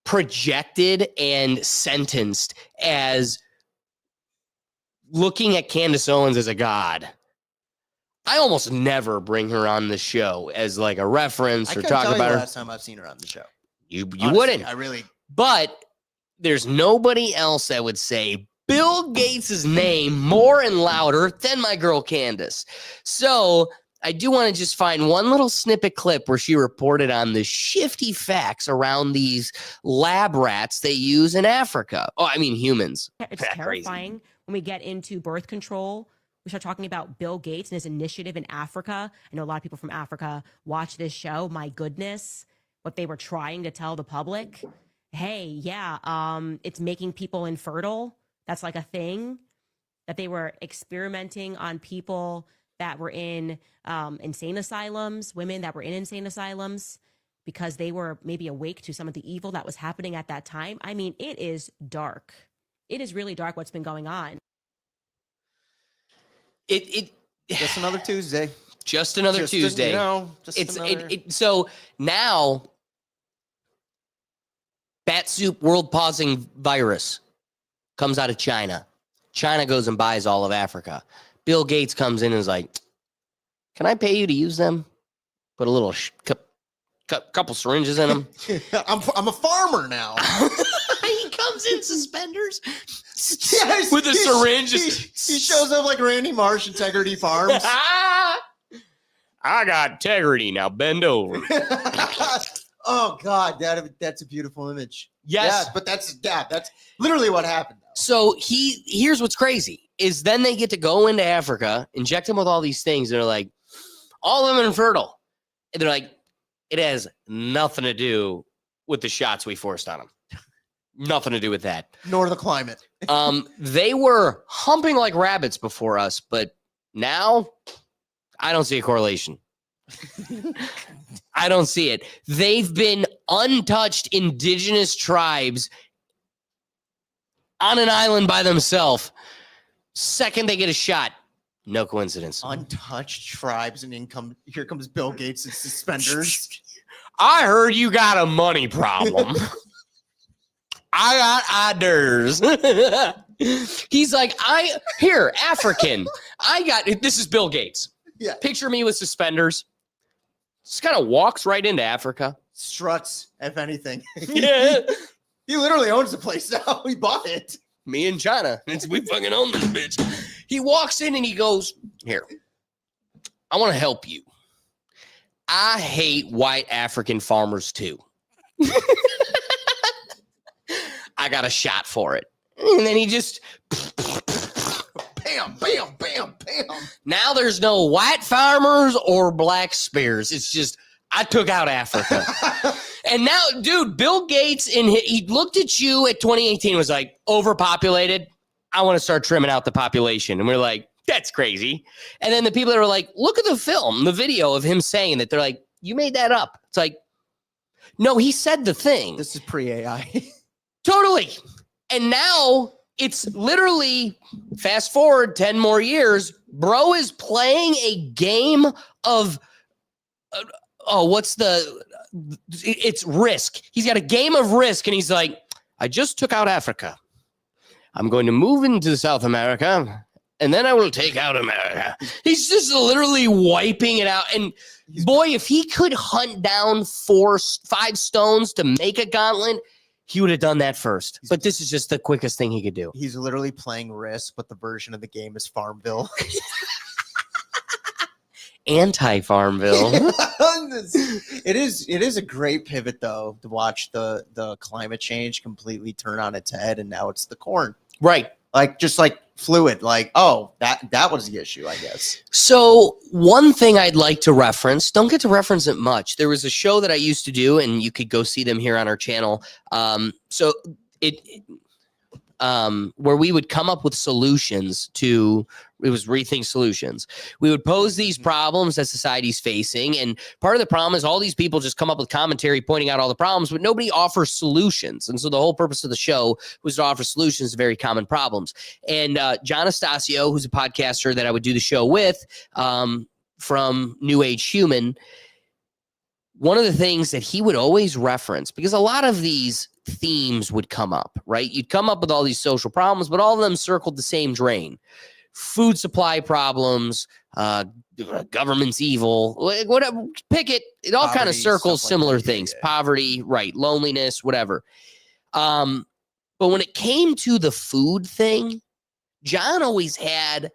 projected and sentenced as looking at Candace Owens as a god. I almost never bring her on the show as like a reference or talk about her. Last time I've seen her on the show, you honestly, wouldn't. I really. But there's nobody else that would say Bill Gates' name more and louder than my girl Candace. So I do want to just find one little snippet clip where she reported on the shifty facts around these lab rats they use in Africa. Oh, I mean humans. It's terrifying when we get into birth control. We start talking about Bill Gates and his initiative in Africa. I know a lot of people from Africa watch this show. My goodness, what they were trying to tell the public. Hey, yeah, it's making people infertile. That's like a thing that they were experimenting on people that were in insane asylums, women that were in insane asylums, because they were maybe awake to some of the evil that was happening at that time. I mean, it is dark. It is really dark what's been going on. Just another Tuesday. Just another Tuesday. So now, bat soup world pausing virus comes out of China. China goes and buys all of Africa. Bill Gates comes in and is like, can I pay you to use them? Put a little couple syringes in them. I'm a farmer now. He comes in suspenders Yes, with a syringe. He shows up like Randy Marsh, Integrity Farms. I got integrity. Now bend over. Oh God, that's a beautiful image. Yes, but that's literally what happened. Though. So here's what's crazy is then they get to go into Africa, inject them with all these things. And they're like, all of them infertile. And they're like, it has nothing to do with the shots we forced on them. Nothing to do with that. Nor the climate. They were humping like rabbits before us, but now I don't see a correlation. I don't see it. They've been untouched indigenous tribes on an island by themselves Second they get a shot, no coincidence. Untouched tribes and income. Here comes Bill Gates in suspenders. I heard you got a money problem. I got ideas. He's like, African. This is Bill Gates. Yeah. Picture me with suspenders. Just kind of walks right into Africa. Struts, if anything. Yeah. He literally owns the place now. He bought it. Me and China. We fucking own this bitch. He walks in and he goes, here, I want to help you. I hate white African farmers too. I got a shot for it. And then he just Bam, bam, bam, bam. now there's no white farmers or black spears. It's just I took out Africa. And now, dude, Bill Gates, he looked at you at 2018 and was like, overpopulated. I want to start trimming out the population. And we're like, that's crazy. And then the people that were like, look at the video of him saying that, they're like, you made that up. It's like, no, he said the thing. This is pre-AI. Totally. And now it's literally fast forward 10 more years. Bro is playing a game of, it's Risk. He's got a game of Risk. And he's like, I just took out Africa. I'm going to move into South America. And then I will take out America. He's just literally wiping it out. And boy, if he could hunt down 5 stones to make a gauntlet, he would have done that first. But this is just the quickest thing he could do. He's literally playing Risk, but the version of the game is Farmville. Anti-Farmville. It is a great pivot though to watch the climate change completely turn on its head, and now it's the corn. Right. Like just like fluid, like, oh, that was the issue, I guess. So one thing I'd like to reference, don't get to reference it much. There was a show that I used to do, and you could go see them here on our channel. Where we would come up with solutions to, it was Rethink Solutions. We would pose these problems that society's facing. And part of the problem is all these people just come up with commentary pointing out all the problems, but nobody offers solutions. And so the whole purpose of the show was to offer solutions to very common problems. And John Astasio, who's a podcaster that I would do the show with, from New Age Human, one of the things that he would always reference, because a lot of these themes would come up, right? You'd come up with all these social problems, but all of them circled the same drain. Food supply problems, government's evil, whatever, pick it. It all kind of circles similar things. Yeah. Poverty, right, loneliness, whatever. But when it came to the food thing, John always had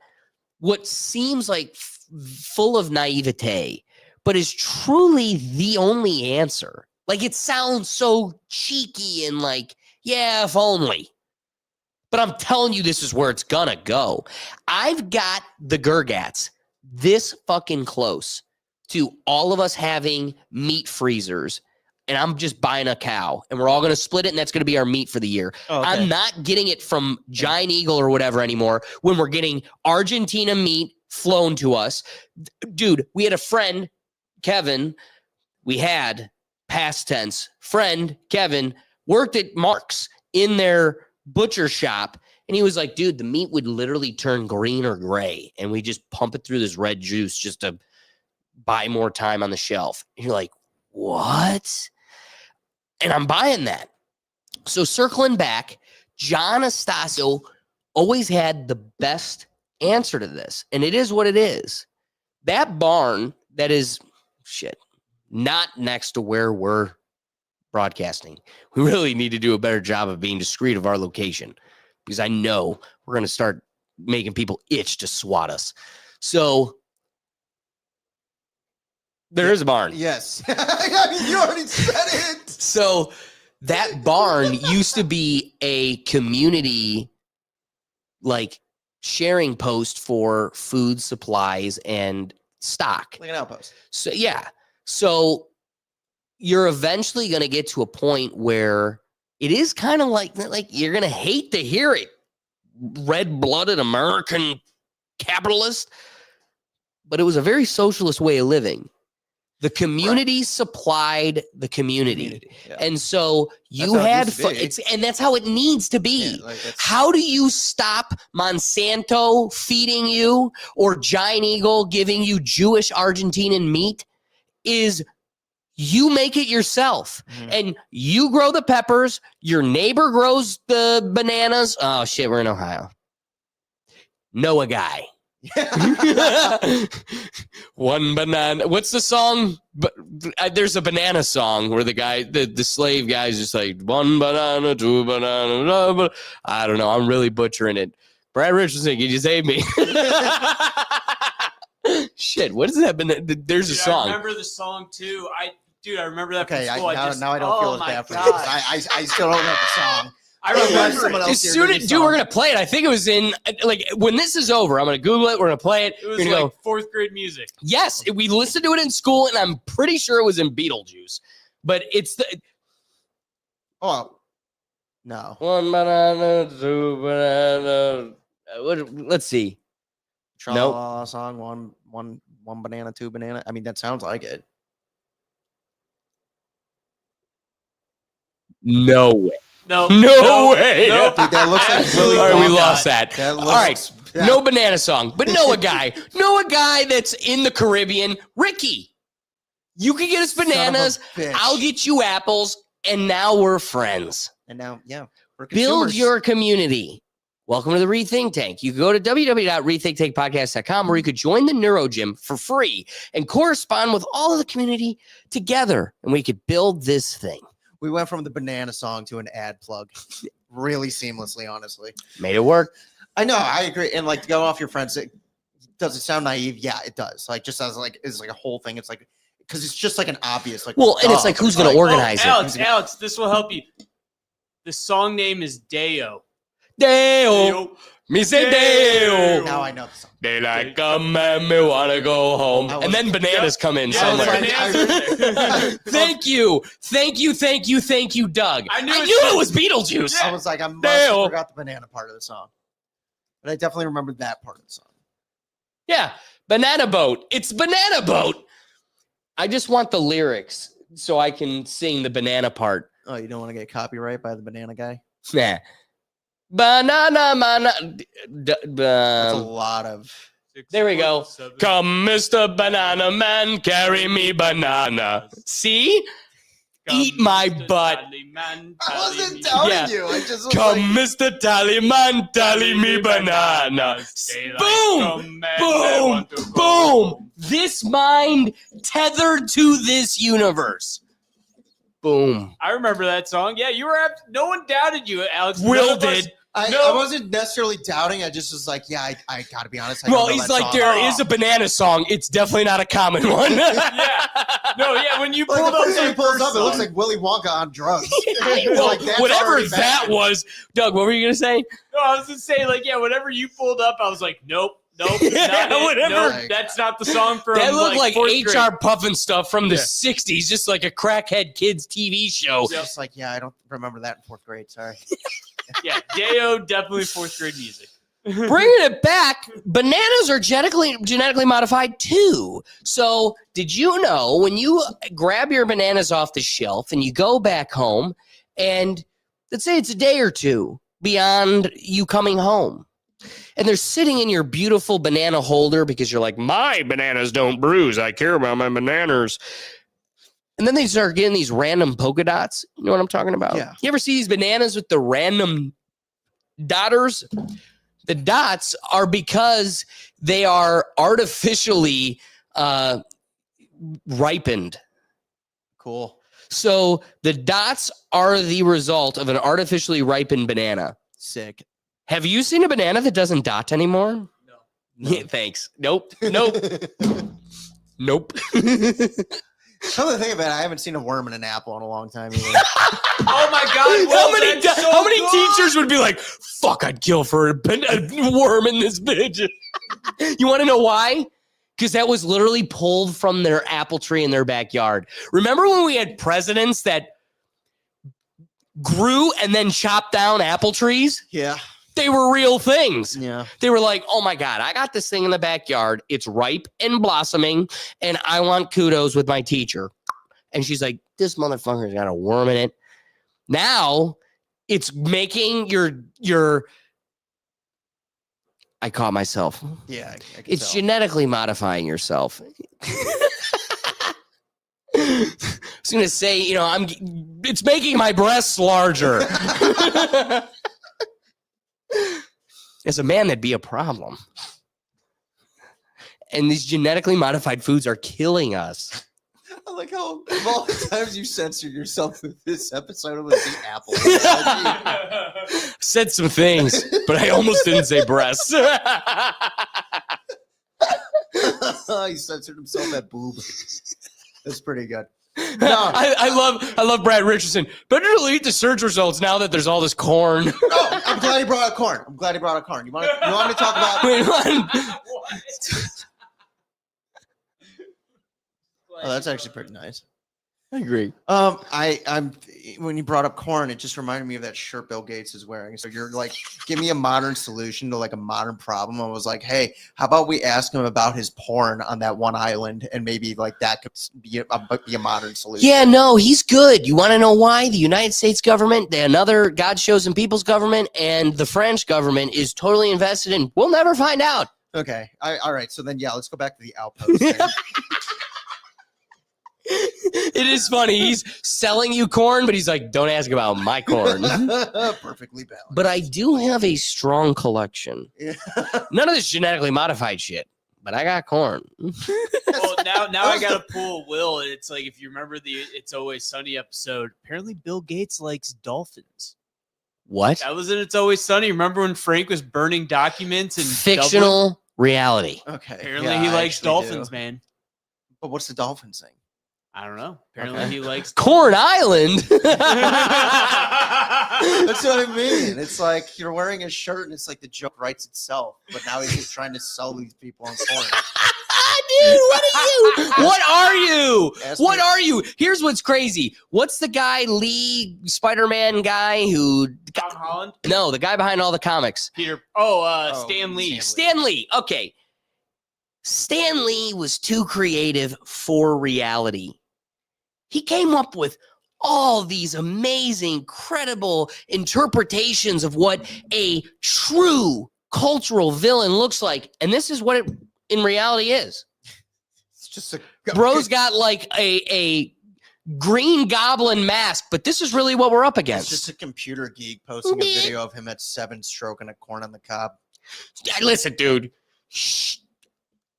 what seems like full of naivete, but is truly the only answer. Like, it sounds so cheeky and like, yeah, if only. But I'm telling you, this is where it's gonna go. I've got the Gergats this fucking close to all of us having meat freezers, and I'm just buying a cow, and we're all gonna split it, and that's gonna be our meat for the year. Oh, okay. I'm not getting it from Giant Eagle or whatever anymore when we're getting Argentina meat flown to us. Dude, we had a friend, Kevin, past tense, friend Kevin, worked at Mark's in their butcher shop, and he was like, dude, the meat would literally turn green or gray, and we just pump it through this red juice just to buy more time on the shelf. And you're like, what? And I'm buying that. So circling back, John Astasio always had the best answer to this, and it is what it is. That barn that is not next to where we're broadcasting. We really need to do a better job of being discreet of our location, because I know we're going to start making people itch to swat us. So there is a barn. Yes. You already said it. So that barn used to be a community, like, sharing post for food supplies and stock. Like an outpost. So, yeah. So you're eventually going to get to a point where it is kind of like you're going to hate to hear it, red-blooded American capitalist, but it was a very socialist way of living. The community supplied the community. Yeah. And so you That's how it had used to be. and that's how it needs to be. Yeah, like that's- How do you stop Monsanto feeding you or Giant Eagle giving you Jewish Argentinian meat? Is you make it yourself and you grow the peppers, your neighbor grows the bananas. Oh shit, we're in Ohio. Know a guy. One banana. What's the song? There's a banana song where the guy, the slave guy, is just like one banana, two banana. I don't know. I'm really butchering it. Brad Richardson, can you save me? Shit, what is that? There's a song. I remember the song too. I remember that. Okay, from school. now I don't feel as bad for you. I still don't know the song. I remember someone it. else As here soon knew as, the dude, we're song. gonna play it. I think it was in like when this is over. I'm gonna Google it. We're gonna play it. It was We're like gonna go. fourth grade music. Yes, we listened to it in school, and I'm pretty sure it was in Beetlejuice. But it's the Oh, no. one banana, two banana. Let's see. Tra-la-la song, one banana, two banana. I mean, that sounds like it. No way. No way. Nope. Dude, that looks like Willy All right, we Wonka. lost that. That All right, looks- yeah. no banana song, but know a guy. Know a guy that's in the Caribbean. Ricky, you can get us Son of a bananas. bitch. I'll get you apples, and now we're friends. And now, yeah, we're Build consumers. your community. Welcome to the Rethink Tank. You can go to www.rethinktankpodcast.com where you could join the Neuro Gym for free and correspond with all of the community together, and we could build this thing. We went from the banana song to an ad plug really seamlessly, honestly. Made it work. I know, I agree. And like to go off your friends, does it sound naive? Yeah, it does. Like just as like it's like a whole thing. It's like because it's just like an obvious like. Well, and it's duh, like, who's but going to organize it? Alex, this will help you. The song name is Deo. Deo. Me say Deo. Now I know the song. Daylight come and me wanna go home. I And was- then bananas come in Yeah, somewhere. bananas. Thank you, Doug. I knew it was Beetlejuice. I was like, I must Dale. have forgot the banana part of the song, but I definitely remembered that part of the song. Yeah, Banana Boat. It's Banana Boat. I just want the lyrics so I can sing the banana part. Oh, you don't want to get copyright by the banana guy? Nah. Banana, That's a lot of. there we go. Come, Mr. Banana Man, carry me banana. See? Eat my butt. I wasn't telling Yeah. you. I just was Come, like, Mr. Tallyman, tally me banana. Boom! Boom! Boom! This mind tethered to this universe. Boom. I remember that song. Yeah, you were. No one doubted you, Alex. Will None of us- did. I wasn't necessarily doubting. I just was like, yeah, I gotta be honest. I Well, don't know he's that like, song. there is a banana song. It's definitely not a common one. Yeah. No, yeah. When you Like pulled the up first time he that pulls first up, it looks song- like Willy Wonka on drugs. Well, Like, that's whatever already that bad. was. Doug, what were you going to say? No, I was gonna say, like, yeah, whenever you pulled up, I was like, nope, Yeah, not it. whatever. Nope, that's not the song from That looked like fourth HR grade. Puffin stuff from the Yeah. 60s, just like a crackhead kids TV show. Just like, yeah, I don't remember that in fourth grade. Sorry. Yeah, Deo, definitely fourth grade music. Bringing it back, bananas are genetically modified too. So, did you know when you grab your bananas off the shelf and you go back home, and let's say it's a day or two beyond you coming home, and they're sitting in your beautiful banana holder because you're like, my bananas don't bruise. I care about my bananas. And then they start getting these random polka dots. You know what I'm talking about? Yeah. You ever see these bananas with the random dotters? The dots are because they are artificially ripened. Cool. So the dots are the result of an artificially ripened banana. Sick. Have you seen a banana that doesn't dot anymore? No. Yeah, thanks. Nope. Nope. Nope. Come to think of it, I haven't seen a worm in an apple in a long time either. Oh my God! Will, that's so how many good. teachers would be like, fuck, I'd kill for a worm in this bitch? You want to know why? Because that was literally pulled from their apple tree in their backyard. Remember when we had presidents that grew and then chopped down apple trees? Yeah. They were real things. Yeah. They were like, oh my God, I got this thing in the backyard. It's ripe and blossoming, and I want kudos with my teacher. And she's like, this motherfucker's got a worm in it. Now it's making your I caught myself. Yeah. I can It's tell. genetically modifying yourself. I was gonna say, it's making my breasts larger. As a man, that'd be a problem. And these genetically modified foods are killing us. I like how of all the times you censored yourself with this episode, it was the apple analogy. Said some things, but I almost didn't say breasts. He censored himself at boob. That's pretty good. No. I love Brad Richardson. Better delete the search results now that there's all this corn. Oh, I'm glad he brought up corn. You want to talk about? Wait, what? Oh, that's actually pretty nice. I agree. I'm when you brought up corn, it just reminded me of that shirt Bill Gates is wearing. So you're like, give me a modern solution to like a modern problem. I was like, hey, how about we ask him about his porn on that one island, and maybe like that could be a modern solution. Yeah, no, he's good. You want to know why? The United States government, another God's chosen people's government, and the French government is totally invested in. We'll never find out. Okay. All right. So then, yeah, let's go back to the outpost. thing. It is funny. He's selling you corn, but he's like, don't ask about my corn. Perfectly balanced. But I do have a strong collection. Yeah. None of this genetically modified shit, but I got corn. Well, now I got to pull Will. And it's like, if you remember the It's Always Sunny episode, apparently Bill Gates likes dolphins. What? That was in It's Always Sunny. Remember when Frank was burning documents in Fictional Dublin? reality. Okay. Apparently yeah, he I likes actually dolphins, do. man. But what's the dolphins thing? I don't know. Apparently Okay. he likes Corn Island. That's what I mean. It's like you're wearing a shirt and it's like the joke writes itself, but now he's just trying to sell these people on corn. Dude, what are you? What are you? Ask What me- are you? Here's what's crazy. What's the guy, Lee Spider-Man guy who? Tom Holland, No, the guy behind all the comics. Peter. Oh, Stan Lee. Stan Lee. Okay. Stan Lee was too creative for reality. He came up with all these amazing, credible interpretations of what a true cultural villain looks like. And this is what it in reality is. It's just a Bro's got like a green goblin mask, but this is really what we're up It's against. just a computer geek posting a video of him at 7 stroking a corn on the cob. Listen, dude.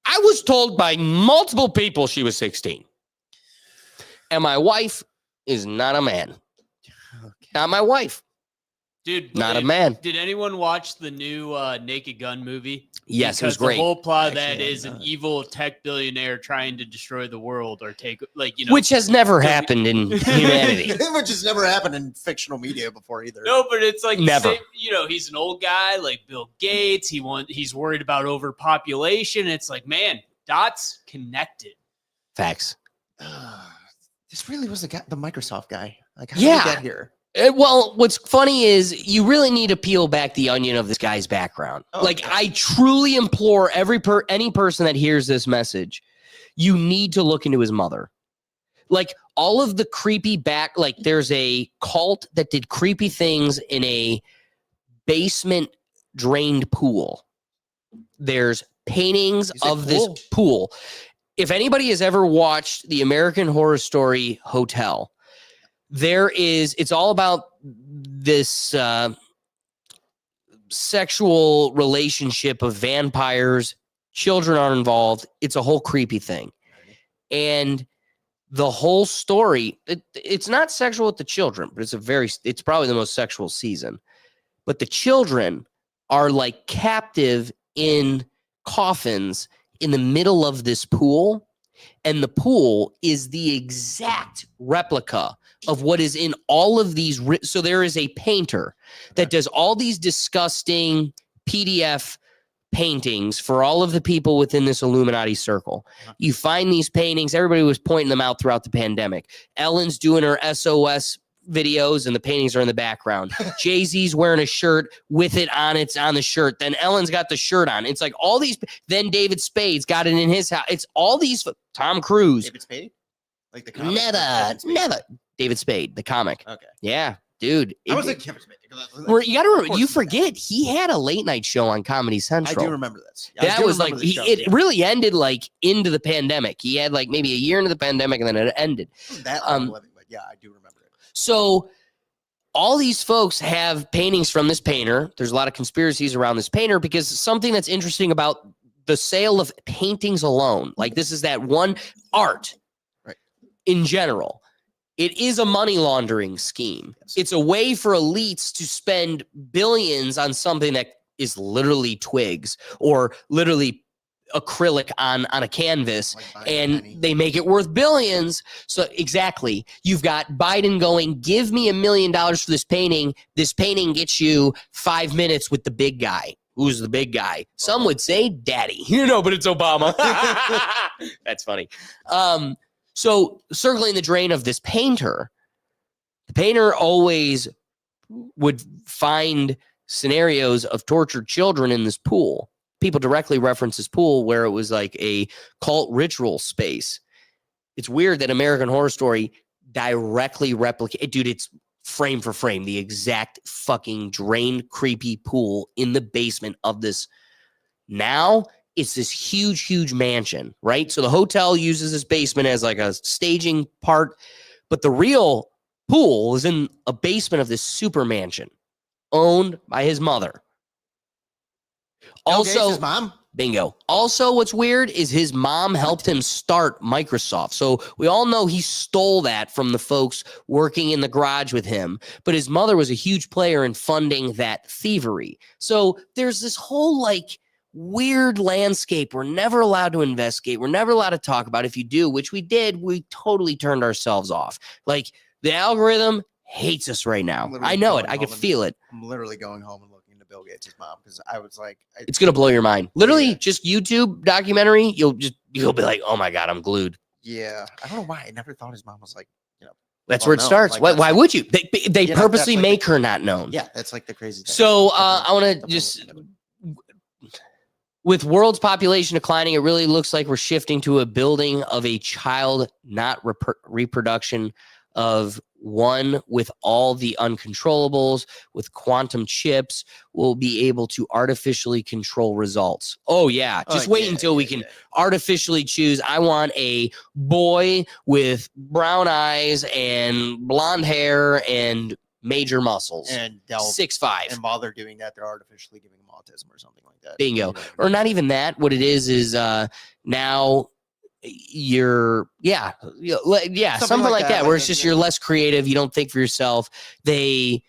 I was told by multiple people she was 16. And my wife is not a man. Not my wife. Dude, Not a man. Did anyone watch the new Naked Gun movie? Yes, it was Because great. The whole plot of Actually, that I is an haven't. evil tech billionaire trying to destroy the world or take, Which has never happened in humanity. Which has never happened in fictional media before either. No, but it's like Never. He's an old guy like Bill Gates. He's worried about overpopulation. It's like, man, dots connected. Facts. This really was the Microsoft guy. Like, how Yeah. did we get here? Well, what's funny is you really need to peel back the onion of this guy's background. Oh, Like, okay. I truly implore any person that hears this message, you need to look into his mother. Like, all of the creepy like, there's a cult that did creepy things in a basement drained pool. There's paintings You say of this pool? pool. If anybody has ever watched the American Horror Story Hotel, it's all about this sexual relationship of vampires. Children are involved. It's a whole creepy thing. And the whole story, it's not sexual with the children, but it's probably the most sexual season. But the children are like captive in coffins in the middle of this pool. And the pool is the exact replica of what is in all of these. So there is a painter that does all these disgusting PDF paintings for all of the people within this Illuminati circle. You find these paintings. Everybody was pointing them out throughout the pandemic. Ellen's doing her SOS videos and the paintings are in the background. Jay-Z's wearing a shirt with it on. It's on the shirt. Then Ellen's got the shirt on. It's like all these. Then David Spade's got it in his house. It's all these. Tom Cruise. David Spade? Like the comic? Never. David Spade, the comic. Okay. Yeah, dude. I was like Kevin Spade. You got to remember. You forget he had a late night show on Comedy I Central. do remember this. That was like it really ended like into the pandemic. He had like maybe a year into the pandemic and then it ended. That living, but yeah, I do remember it. So all these folks have paintings from this painter. There's a lot of conspiracies around this painter because something that's interesting about the sale of paintings alone, like this is that one art, right? In general, it is a money laundering scheme. Yes. It's a way for elites to spend billions on something that is literally twigs or literally acrylic on a canvas, like and they make it worth billions. So exactly, you've got Biden going, give me $1 million for this painting. This painting gets you 5 minutes with the big guy. Who's the big guy? Some would say daddy, but it's Obama. That's funny. So circling the drain of this painter, the painter always would find scenarios of tortured children in this pool. People directly reference this pool where it was like a cult ritual space. It's weird that American Horror Story directly replicate. Dude, it's frame for frame, the exact fucking drained, creepy pool in the basement of this. Now it's this huge mansion, right? So the hotel uses this basement as like a staging part, but the real pool is in a basement of this super mansion owned by his mother. Also, his mom. Bingo. Also, what's weird is his mom helped him start Microsoft. So we all know he stole that from the folks working in the garage with him. But his mother was a huge player in funding that thievery. So there's this whole like weird landscape we're never allowed to investigate. We're never allowed to talk about. If you do, which we did, we totally turned ourselves off. Like the algorithm hates us right now. I know it. I can feel it. I'm literally going home and looking into Bill Gates' mom because I was like, it's gonna blow your mind. Literally, just YouTube documentary. You'll be like, oh my god, I'm glued. Yeah, I don't know why. I never thought his mom was like, That's where it starts. Like, why would you? They purposely make her not known. Yeah, that's like the crazy thing. So I want to just. With world's population declining, it really looks like we're shifting to a building of a child, not reproduction of one with all the uncontrollables. With quantum chips, we'll be able to artificially control results. Oh, yeah. Just wait until we can artificially choose. I want a boy with brown eyes and blonde hair and major muscles. And 6'5". And while they're doing that, they're artificially giving them autism or something like that. Bingo. Or not even that. What it is now you're something like that where it's just you're less creative. You don't think for yourself. They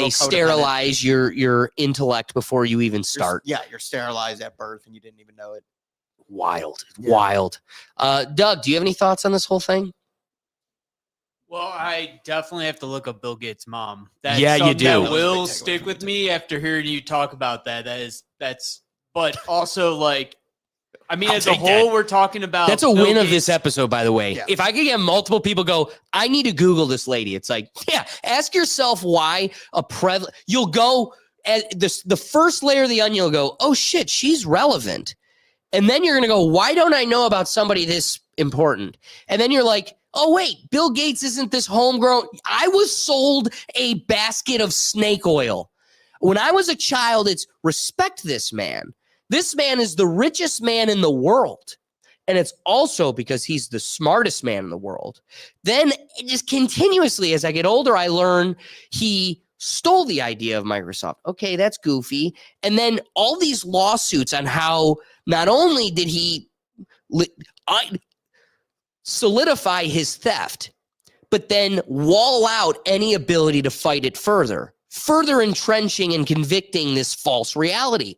sterilize your intellect before you even start. You're sterilized at birth and you didn't even know it. Wild. Doug, do you have any thoughts on this whole thing? Well, I definitely have to look up Bill Gates' mom. That's you do. That will stick with me after hearing you talk about that. But also like, I mean, as a whole, we're talking about. That's a win of this episode, by the way. Yeah. If I could get multiple people go, I need to Google this lady. It's like, ask yourself why you'll go at the first layer of the onion. You'll go, oh shit, she's relevant. And then you're going to go, why don't I know about somebody this important? And then you're like, oh, wait, Bill Gates isn't this homegrown. I was sold a basket of snake oil. When I was a child, it's respect this man. This man is the richest man in the world. And it's also because he's the smartest man in the world. Then just continuously, as I get older, I learn he stole the idea of Microsoft. Okay, that's goofy. And then all these lawsuits on how not only did he solidify his theft, but then wall out any ability to fight it further entrenching and convicting this false reality.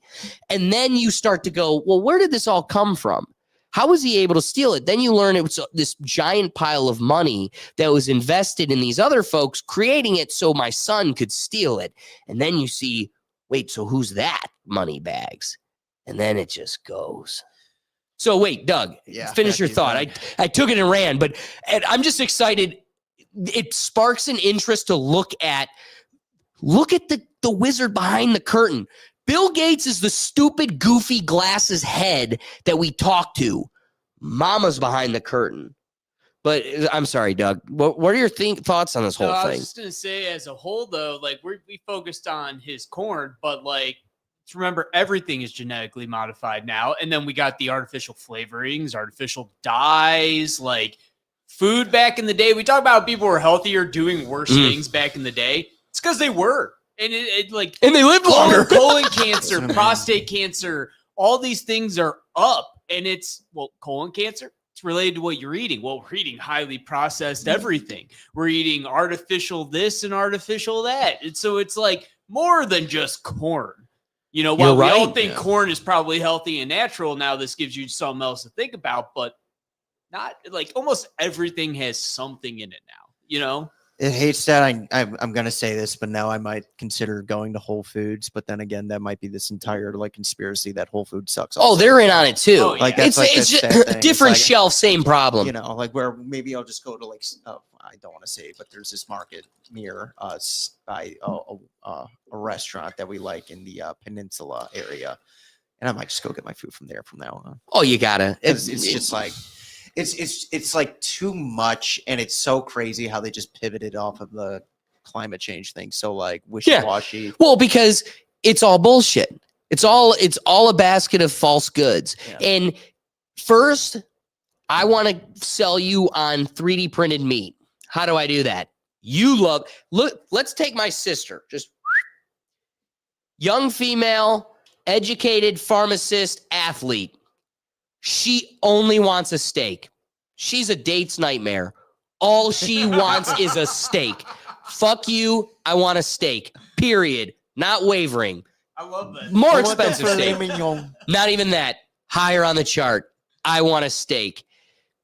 And then you start to go, well, where did this all come from? How was he able to steal it? Then you learn it was this giant pile of money that was invested in these other folks, creating it so my son could steal it. And then you see, wait, so who's that? Money bags. And then it just goes. So wait, Doug, finish your thought. I took it and ran, but I'm just excited. it sparks an interest to look at the wizard behind the curtain. Bill Gates is the stupid, goofy glasses head that we talk to. Mama's behind the curtain. But I'm sorry, Doug. What are your thoughts on this whole I was thing? just gonna say, as a whole, though, like we focused on his corn, but like remember, everything is genetically modified now, and then we got the artificial flavorings, artificial dyes, like food back in the day. We talk about people were healthier, doing worse things back in the day. It's because they were, and and they lived longer. Colon cancer, prostate cancer, all these things are up, and it's colon cancer. It's related to what you're eating. Well, we're eating highly processed everything. We're eating artificial this and artificial that. And so it's like more than just corn. You know, while we all think corn is probably healthy and natural, now this gives you something else to think about, but not like almost everything has something in it now, you know? It hates that I'm going to say this, but now I might consider going to Whole Foods. But then again, that might be this entire like conspiracy that Whole Foods sucks. Oh, they're in on it too. Oh, yeah. Like it's just a different shelf, same problem. You know, like where maybe I'll just go to like I don't want to say, but there's this market near us by a restaurant that we like in the Peninsula area, and I might just go get my food from there from now on. Oh, you gotta. It's just like. It's like too much, and it's so crazy how they just pivoted off of the climate change thing. So like wishy-washy. Well, because it's all bullshit. It's all a basket of false goods. Yeah. And first, I want to sell you on 3D printed meat. How do I do that? Let's take my sister, just young female, educated pharmacist, athlete. She only wants a steak. She's a date's nightmare. All she wants is a steak. Fuck you. I want a steak. Period. Not wavering. I love that. More expensive steak. Not even that. Higher on the chart. I want a steak.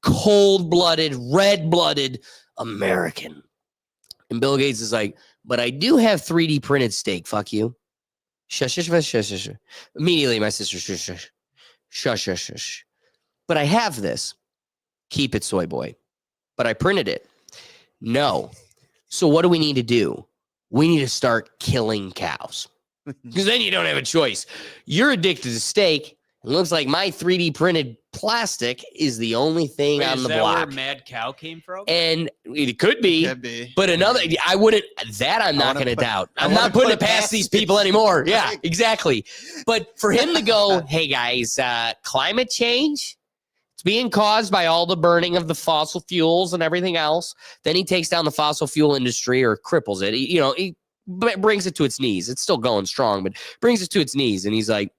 Cold-blooded, red-blooded American. And Bill Gates is like, but I do have 3D printed steak. Fuck you. Shush, shush, shush, shush, shush. Immediately, my sister, shush, shush. Shush, shush, shush. But I have this. Keep it, soy boy. But I printed it. No. So what do we need to do? We need to start killing cows. Because then you don't have a choice. You're addicted to steak. It looks like my 3D printed plastic is the only thing on the block. Where Mad Cow came from? And it could be. Could be. But another, I'm not going to doubt. I'm not putting it past these people anymore. Yeah, exactly. But for him to go, hey guys, climate change, it's being caused by all the burning of the fossil fuels and everything else. Then he takes down the fossil fuel industry or cripples it. He brings it to its knees. It's still going strong, but brings it to its knees. And he's like,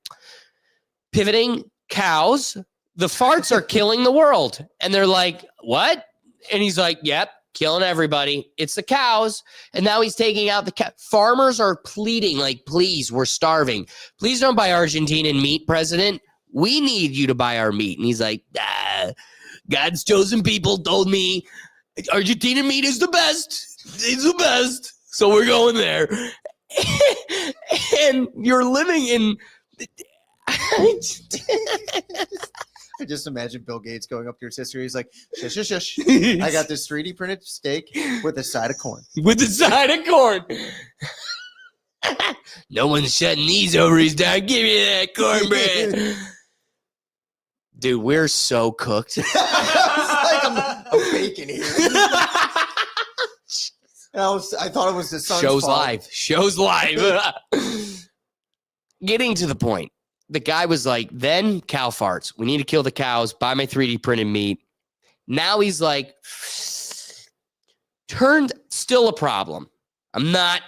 pivoting cows, the farts are killing the world. And they're like, what? And he's like, yep, killing everybody. It's the cows. And now he's taking out the cow. Farmers are pleading like, please, we're starving. Please don't buy Argentinian meat, President. We need you to buy our meat. And he's like, God's chosen people told me Argentinian meat is the best. It's the best. So we're going there. And you're living in... I just imagine Bill Gates going up to your sister. He's like, shush, shush, shush. I got this 3D printed steak with a side of corn. With a side of corn. No one's shutting these ovaries down. Give me that cornbread. Dude, we're so cooked. It's like I'm baking here. And I thought it was the sun's Show's fault. live. Show's live. Getting to the point. The guy was like, then cow farts. We need to kill the cows. Buy my 3D printed meat. Now he's like, still a problem. I'm not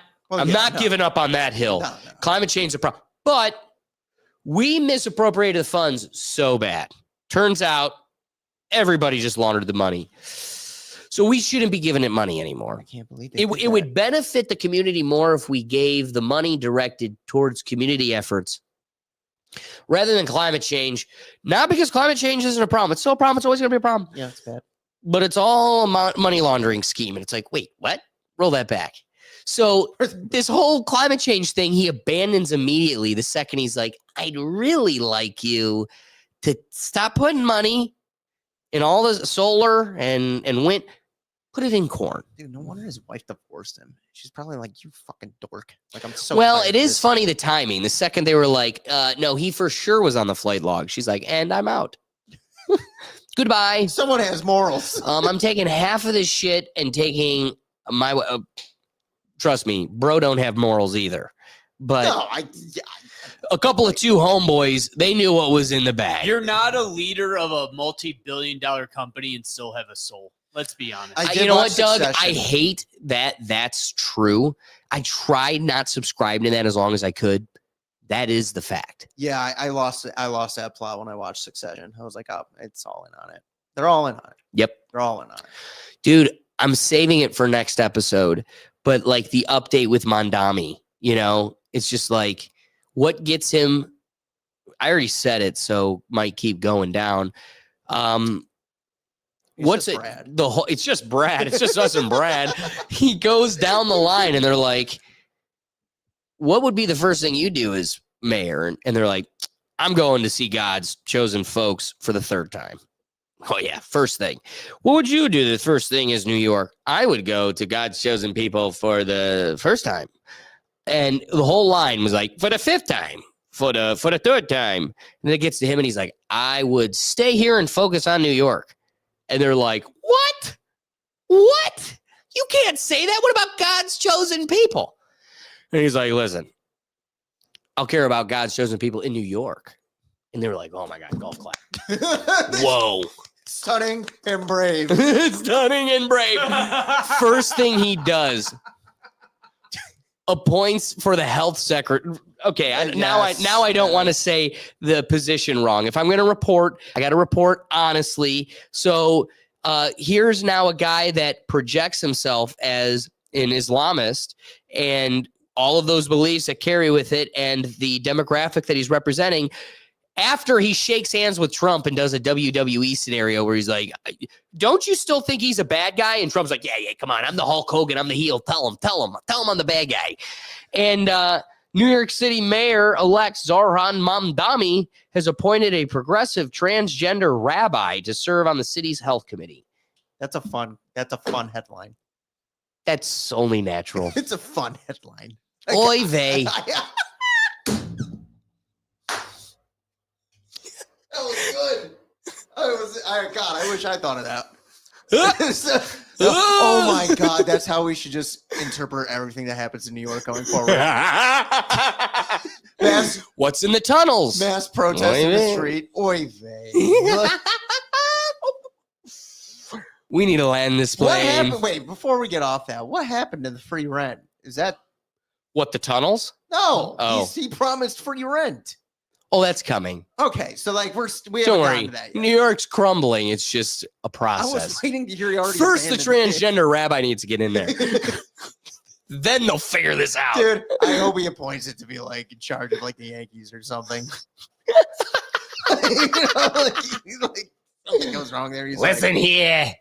giving up on that hill. No. Climate change is a problem. But we misappropriated the funds so bad. Turns out everybody just laundered the money. So we shouldn't be giving it money anymore. I can't believe it would benefit the community more if we gave the money directed towards community efforts rather than climate change. Not because climate change isn't a problem. It's still a problem. It's always going to be a problem. Yeah, it's bad. But it's all a money laundering scheme. And it's like, wait, what? Roll that back. So this whole climate change thing, he abandons immediately the second he's like, I'd really like you to stop putting money in all the solar and wind. Put it in corn. Dude, no wonder his wife divorced him. She's probably like, you fucking dork. Like, I'm so Well, tired it of is this. funny the timing. The second they were like, no, he for sure was on the flight log. She's like, and I'm out. Goodbye. Someone has morals. I'm taking half of this shit and taking my. Trust me, bro, don't have morals either. But No, a couple of two homeboys, they knew what was in the bag. You're not a leader of a multi-billion-dollar company and still have a soul. Let's be honest. I did You know watch what, Doug? Succession. I hate that that's true. I tried not subscribing to that as long as I could. That is the fact. Yeah, I lost that plot when I watched Succession. I was like, oh, it's all in on it. They're all in on it. Yep. They're all in on it. Dude, I'm saving it for next episode, but like the update with Mondami, you know, it's just like what gets him. I already said it, so might keep going down. He's What's just it? Brad. The whole it's just Brad. It's just us and Brad. He goes down the line and they're like, what would be the first thing you do as mayor? And they're like, I'm going to see God's chosen folks for the third time. Oh, yeah. First thing. What would you do? The first thing is New York. I would go to God's chosen people for the first time. And the whole line was like, for the fifth time, for the third time. And then it gets to him and he's like, I would stay here and focus on New York. And they're like, what? What? You can't say that. What about God's chosen people? And he's like, listen, I'll care about God's chosen people in New York. And they were like, oh my God, golf clap. Whoa. Stunning and brave. Stunning and brave. First thing he does, appoints for the health secretary. Okay, now I don't want to say the position wrong. If I'm going to report, I got to report honestly. So here's now a guy that projects himself as an Islamist and all of those beliefs that carry with it and the demographic that he's representing. After he shakes hands with Trump and does a WWE scenario where he's like, don't you still think he's a bad guy? And Trump's like, yeah, come on. I'm the Hulk Hogan. I'm the heel. Tell him I'm the bad guy. And New York City Mayor-elect Zohran Mamdani has appointed a progressive transgender rabbi to serve on the city's health committee. That's a fun headline. That's only natural. It's a fun headline. Oy vey. That was good. God, I wish I thought of that. Oh my God, that's how we should just interpret everything that happens in New York going forward. What's in the tunnels? Mass protest in the street. Oy vey. We need to land this What plane. happened? Wait, before we get off that, what happened to the free rent? Is that What, the tunnels? no? Oh. He promised free rent. Oh, that's coming. Okay, so like we Don't haven't worry. gotten to that yet. New York's crumbling. It's just a I process. was waiting to hear you already. First, the abandoned it. transgender rabbi needs to get in there. Then they'll figure this out. Dude, I hope he appoints it to be like in charge of like the Yankees or something. You know, like, he's like something goes wrong there. He's Listen here.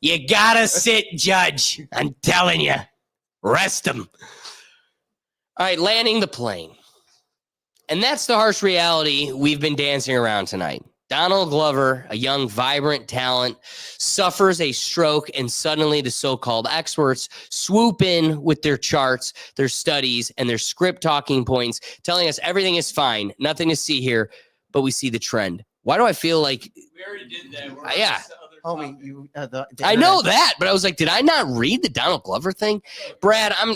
You gotta sit, Judge. I'm telling you. Rest him. All right, landing the plane. And that's the harsh reality we've been dancing around tonight. Donald Glover, a young, vibrant talent, suffers a stroke, and suddenly the so-called experts swoop in with their charts, their studies, and their script talking points, telling us everything is fine, nothing to see here, but we see the trend. Why do I feel like... We already did that. Yeah. homie, you. I know that, but I was like, did I not read the Donald Glover thing? Brad, I'm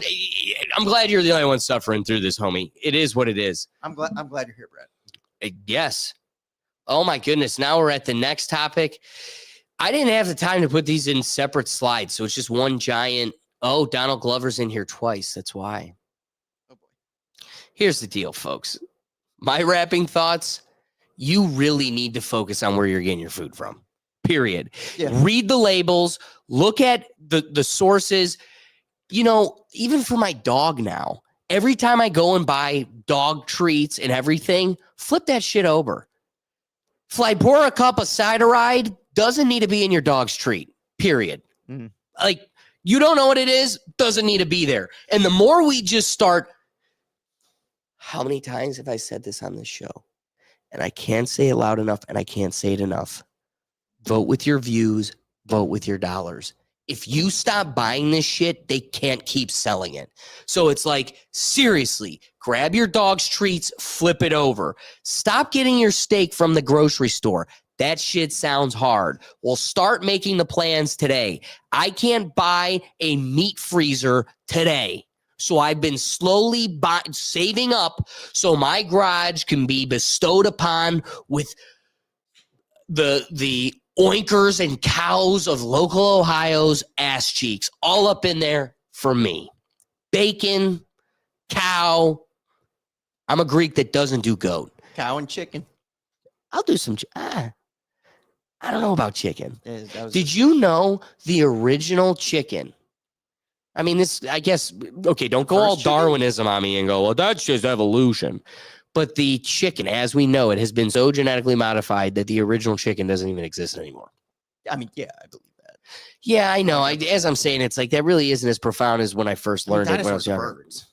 glad you're the only one suffering through this, homie. It is what it is. I'm glad you're here, Brad. Yes. Oh my goodness. Now we're at the next topic. I didn't have the time to put these in separate slides, so it's just one giant. Oh, Donald Glover's in here twice. That's why. Oh boy. Here's the deal, folks. My wrapping thoughts. You really need to focus on where you're getting your food from. Period. Yeah. Read the labels. Look at the sources. You know, even for my dog now, every time I go and buy dog treats and everything, flip that shit over. Flybora cup of cideride doesn't need to be in your dog's treat. Period. Mm-hmm. Like, you don't know what it is, doesn't need to be there. And the more we just start, how many times have I said this on this show? And I can't say it loud enough, and I can't say it enough. Vote with your views, vote with your dollars. If you stop buying this shit, they can't keep selling it. So it's like, seriously, grab your dog's treats, flip it over. Stop getting your steak from the grocery store. That shit sounds hard. Well, start making the plans today. I can't buy a meat freezer today. So I've been slowly saving up so my garage can be bestowed upon with the oinkers and cows of local Ohio's ass cheeks all up in there for me. Bacon, cow. I'm a Greek that doesn't do goat. Cow and chicken. I'll do some. I don't know about chicken. That Did you know the original chicken? I mean, this, I guess, okay, don't go all Darwinism on me and go, well, that's just evolution. But the chicken, as we know it, has been so genetically modified that the original chicken doesn't even exist anymore. I mean, yeah, I believe that. Yeah, I know. As I'm saying, it's like that really isn't as profound as when I first learned it when I was younger. Birds.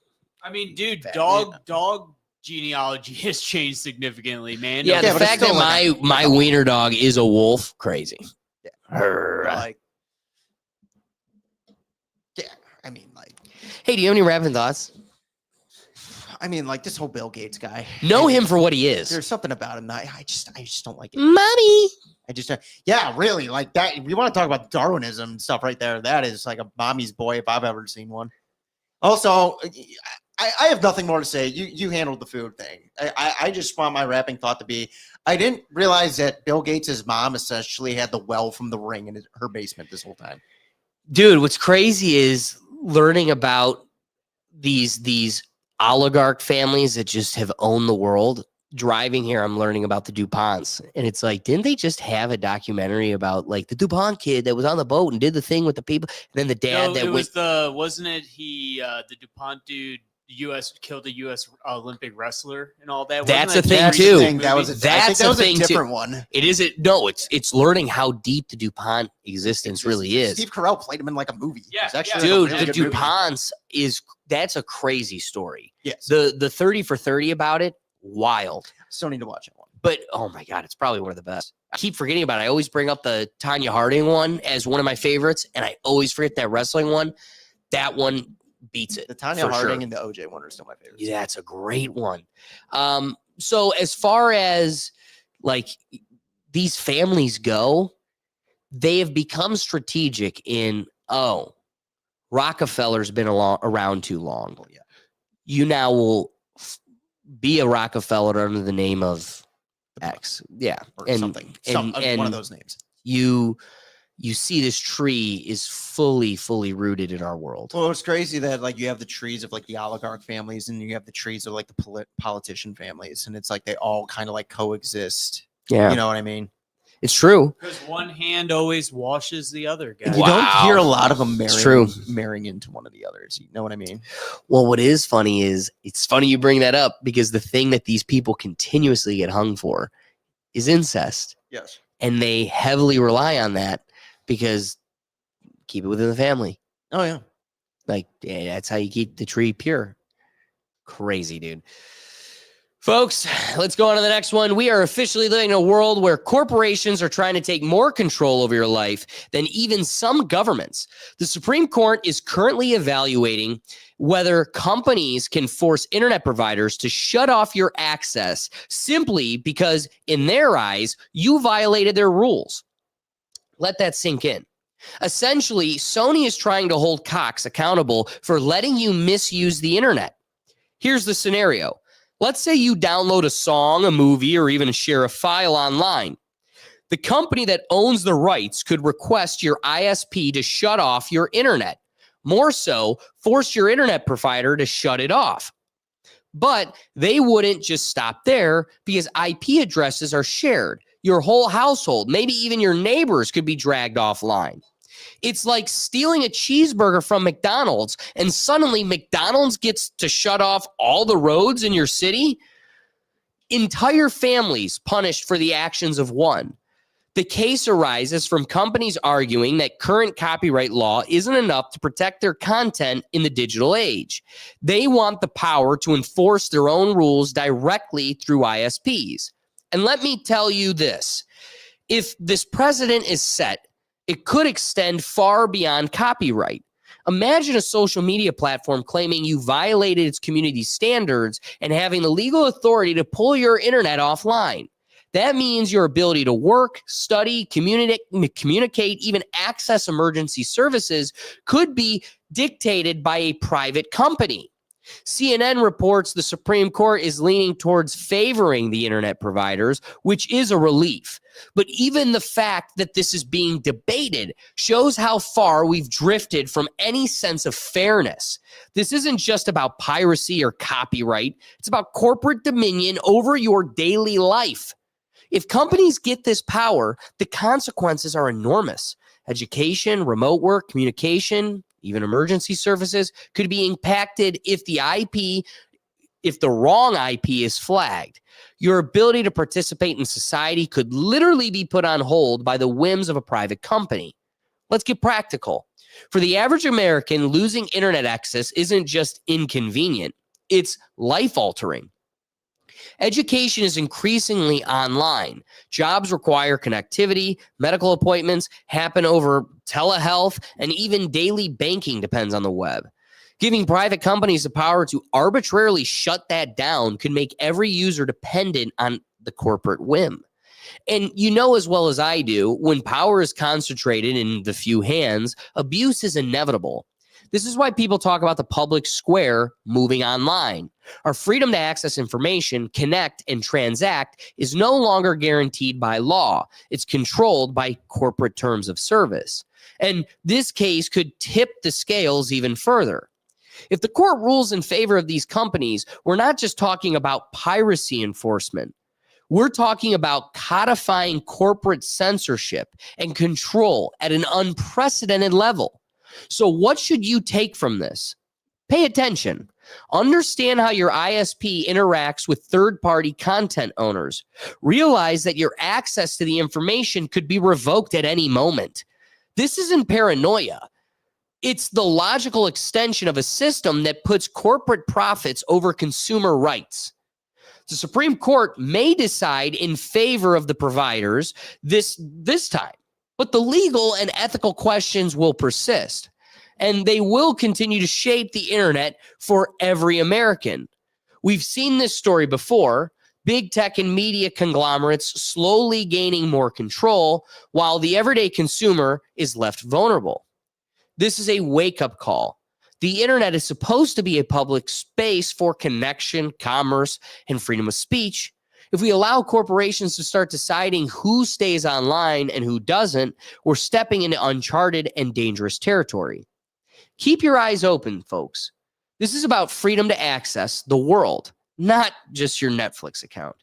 I mean, dude, dog genealogy has changed significantly, man. Yeah, the fact that my wiener dog is a wolf, crazy. Yeah. Like, yeah, I mean, like, hey, do you have any rapping thoughts? I mean, like this whole Bill Gates guy. Know him for what he is. There's something about him that I just don't like it. Mommy. I just, yeah, really, like that. If you want to talk about Darwinism and stuff right there, that is like a mommy's boy if I've ever seen one. Also, I have nothing more to say. You handled the food thing. I just want my wrapping thought to be, I didn't realize that Bill Gates' mom essentially had the well from the ring in her basement this whole time. Dude, what's crazy is learning about these oligarch families that just have owned the world. Driving here, I'm learning about the DuPonts. And it's like, didn't they just have a documentary about like the DuPont kid that was on the boat and did the thing with the people? And then the dad wasn't it the DuPont dude, killed a U.S. Olympic wrestler and all that? That's a thing too. That's a different one. It is it. No, it's learning how deep the DuPont existence really is. Steve Carell played him in like a movie. Yeah, dude, the DuPonts that's a crazy story. Yes. The 30 for 30 about it. Wild. Still need to watch it one. But oh my God, it's probably one of the best. I keep forgetting about it. I always bring up the Tanya Harding one as one of my favorites, and I always forget that wrestling one. That one beats it. The Tanya Harding and the OJ one are still my favorites. Yeah, it's a great one. So as far as like these families go, they have become strategic in, Rockefeller's been around too long. Oh, yeah. You now will be a Rockefeller under the name of X. Yeah. Or something. One of those names. You see this tree is fully rooted in our world. Well, it's crazy that like you have the trees of like the oligarch families and you have the trees of like the politician families. And it's like they all kind of like coexist. Yeah. You know what I mean? It's true. Because one hand always washes the other guy. You don't hear a lot of them marrying into one of the others. You know what I mean? Well, what is funny is it's funny you bring that up because the thing that these people continuously get hung for is incest. Yes. And they heavily rely on that because keep it within the family. Oh, yeah. Like, yeah, that's how you keep the tree pure. Crazy, dude. Folks, let's go on to the next one. We are officially living in a world where corporations are trying to take more control over your life than even some governments. The Supreme Court is currently evaluating whether companies can force internet providers to shut off your access simply because, in their eyes, you violated their rules. Let that sink in. Essentially, Sony is trying to hold Cox accountable for letting you misuse the internet. Here's the scenario. Let's say you download a song, a movie, or even share a file online. The company that owns the rights could request your ISP to shut off your internet. More so, force your internet provider to shut it off. But they wouldn't just stop there because IP addresses are shared. Your whole household, maybe even your neighbors could be dragged offline. It's like stealing a cheeseburger from McDonald's and suddenly McDonald's gets to shut off all the roads in your city. Entire families punished for the actions of one. The case arises from companies arguing that current copyright law isn't enough to protect their content in the digital age. They want the power to enforce their own rules directly through ISPs. And let me tell you this. If this precedent is set It could extend far beyond copyright. Imagine a social media platform claiming you violated its community standards and having the legal authority to pull your internet offline. That means your ability to work, study, communicate, even access emergency services could be dictated by a private company. CNN reports the Supreme Court is leaning towards favoring the internet providers, which is a relief. But even the fact that this is being debated shows how far we've drifted from any sense of fairness. This isn't just about piracy or copyright. It's about corporate dominion over your daily life. If companies get this power, the consequences are enormous. Education, remote work, communication, even emergency services could be impacted if the wrong IP is flagged. Your ability to participate in society could literally be put on hold by the whims of a private company. Let's get practical. For the average American, losing internet access isn't just inconvenient, it's life-altering. Education is increasingly online. Jobs require connectivity. Medical appointments happen over telehealth, and even daily banking depends on the web. Giving private companies the power to arbitrarily shut that down could make every user dependent on the corporate whim. And you know as well as I do, when power is concentrated in the few hands, abuse is inevitable. This is why people talk about the public square moving online. Our freedom to access information, connect, and transact is no longer guaranteed by law. It's controlled by corporate terms of service. And this case could tip the scales even further. If the court rules in favor of these companies, we're not just talking about piracy enforcement. We're talking about codifying corporate censorship and control at an unprecedented level. So what should you take from this? Pay attention. Understand how your ISP interacts with third-party content owners. Realize that your access to the information could be revoked at any moment. This isn't paranoia. It's the logical extension of a system that puts corporate profits over consumer rights. The Supreme Court may decide in favor of the providers this time, but the legal and ethical questions will persist, and they will continue to shape the internet for every American. We've seen this story before. Big tech and media conglomerates slowly gaining more control while the everyday consumer is left vulnerable. This is a wake-up call. The internet is supposed to be a public space for connection, commerce, and freedom of speech. If we allow corporations to start deciding who stays online and who doesn't, we're stepping into uncharted and dangerous territory. Keep your eyes open, folks. This is about freedom to access the world, not just your Netflix account.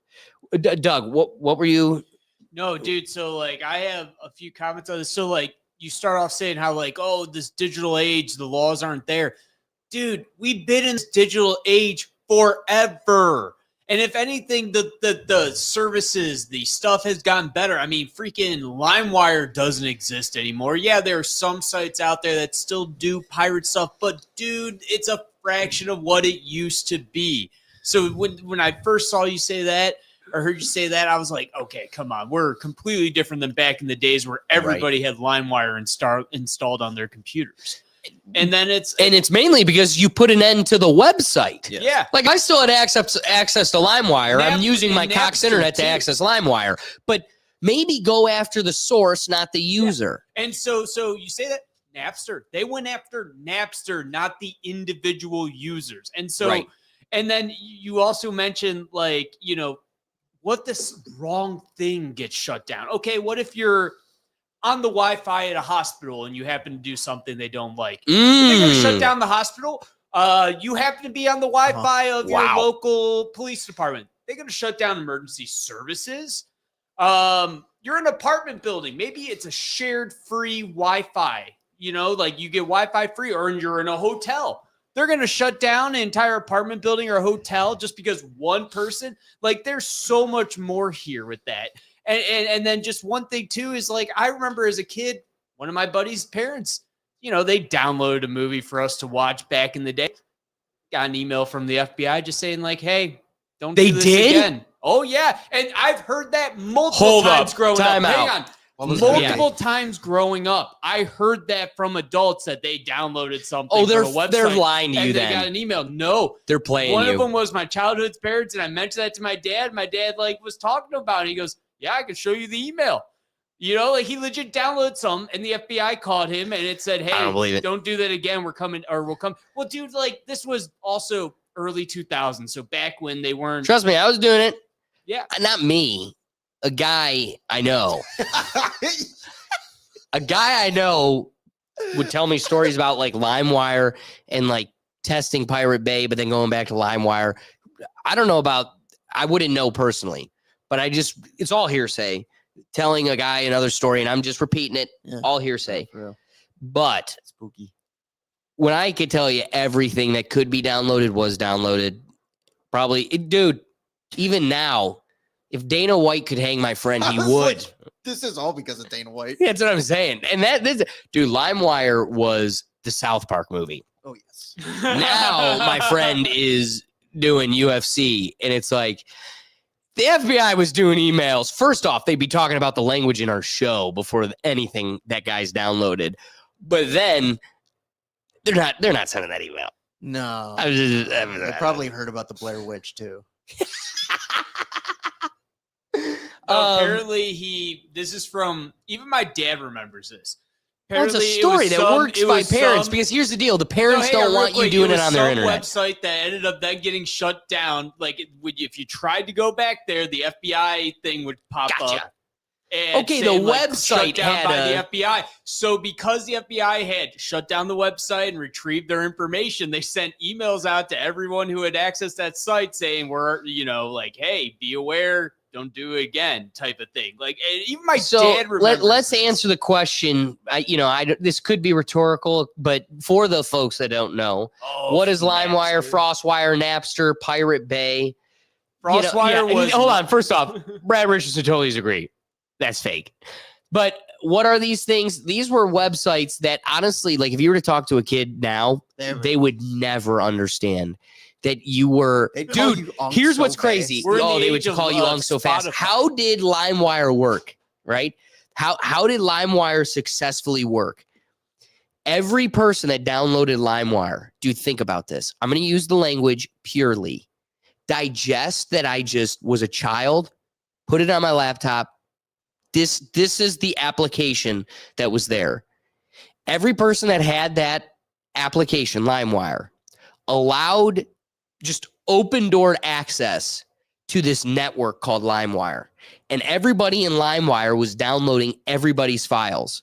Doug, what were you? No, dude. So like, I have a few comments on this. So like, you start off saying how like, oh, this digital age, the laws aren't there. Dude, we've been in this digital age forever. And if anything, the services, the stuff has gotten better. I mean, freaking LimeWire doesn't exist anymore. Yeah, there are some sites out there that still do pirate stuff, but dude, it's a fraction of what it used to be. So when I first saw you say that, or heard you say that, I was like, okay, come on. We're completely different than back in the days where everybody had LimeWire installed on their computers. And then it's mainly because you put an end to the website. Yes. Yeah. Like, I still had access to LimeWire. I'm using my Cox Napster internet to too. access LimeWire. But maybe go after the source, not the user. And so you say that Napster, they went after Napster, not the individual users. And so, Right. And then you also mentioned, like, you know, what this wrong thing gets shut down. Okay, what if you're on the Wi-Fi at a hospital and you happen to do something they don't like? They're going to shut down the hospital. You happen to be on the Wi-Fi of your local police department. They're going to shut down emergency services. You're in an apartment building. Maybe it's a shared free Wi-Fi. You know, like you get Wi-Fi free, or you're in a hotel. They're going to shut down an entire apartment building or hotel just because one person. Like, there's so much more here with that. And then just one thing too is, like, I remember as a kid, one of my buddy's parents, you know, they downloaded a movie for us to watch back in the day. Got an email from the FBI just saying, like, hey, don't do this again. Oh yeah, and I've heard that multiple times growing up. Hang on, multiple times growing up. I heard that from adults that they downloaded something. Oh, from a website they're lying to you. and they Then got an email. No, they're playing. One you. of them was my childhood's parents, and I mentioned that to my dad. My dad was talking about it. He goes, "Yeah, I can show you the email." He legit downloaded some, and the FBI caught him, and it said, "Hey, don't do that again. We're coming, or we'll come." Well, dude, this was also early 2000s, so back when they weren't. Trust me, I was doing it. Yeah, not me. A guy I know. A guy I know would tell me stories about LimeWire and testing Pirate Bay, but then going back to LimeWire. I don't know I wouldn't know personally, but it's all hearsay. Telling a guy another story, and I'm just repeating it, all hearsay. But spooky. When I could tell you everything that could be downloaded was downloaded, probably, dude. Even now, if Dana White could hang my friend, he would. This is all because of Dana White. That's what I'm saying. And dude, LimeWire was the South Park movie. Oh yes. Now my friend is doing UFC, and it's the FBI was doing emails. First off, they'd be talking about the language in our show before anything that guy's downloaded. But then they're not sending that email. No. I probably heard about the Blair Witch too. Apparently this is from, even my dad remembers this. It's a story that works by parents, because here's the deal. The parents don't want you doing it on their internet. Website that ended up then getting shut down. If you tried to go back there, the FBI thing would pop up. And the shut website down by the FBI. So because the FBI had shut down the website and retrieved their information, they sent emails out to everyone who had accessed that site saying, hey, be aware. Don't do it again, type of thing. And even my dad remembers. Let's answer the question. This could be rhetorical, but for the folks that don't know, what is LimeWire, FrostWire, Napster, Pirate Bay? FrostWire was. Hold on. First off, Brad Richardson totally agree. That's fake. But what are these things? These were websites that honestly, if you were to talk to a kid now, they would never understand. That you were, dude, here's what's crazy. They would call you Ung so fast. How did LimeWire work, right? How did LimeWire successfully work? Every person that downloaded LimeWire, dude, think about this. I'm going to use the language purely. Digest that I just was a child, put it on my laptop. This is the application that was there. Every person that had that application, LimeWire, allowed just open door access to this network called LimeWire. And everybody in LimeWire was downloading everybody's files.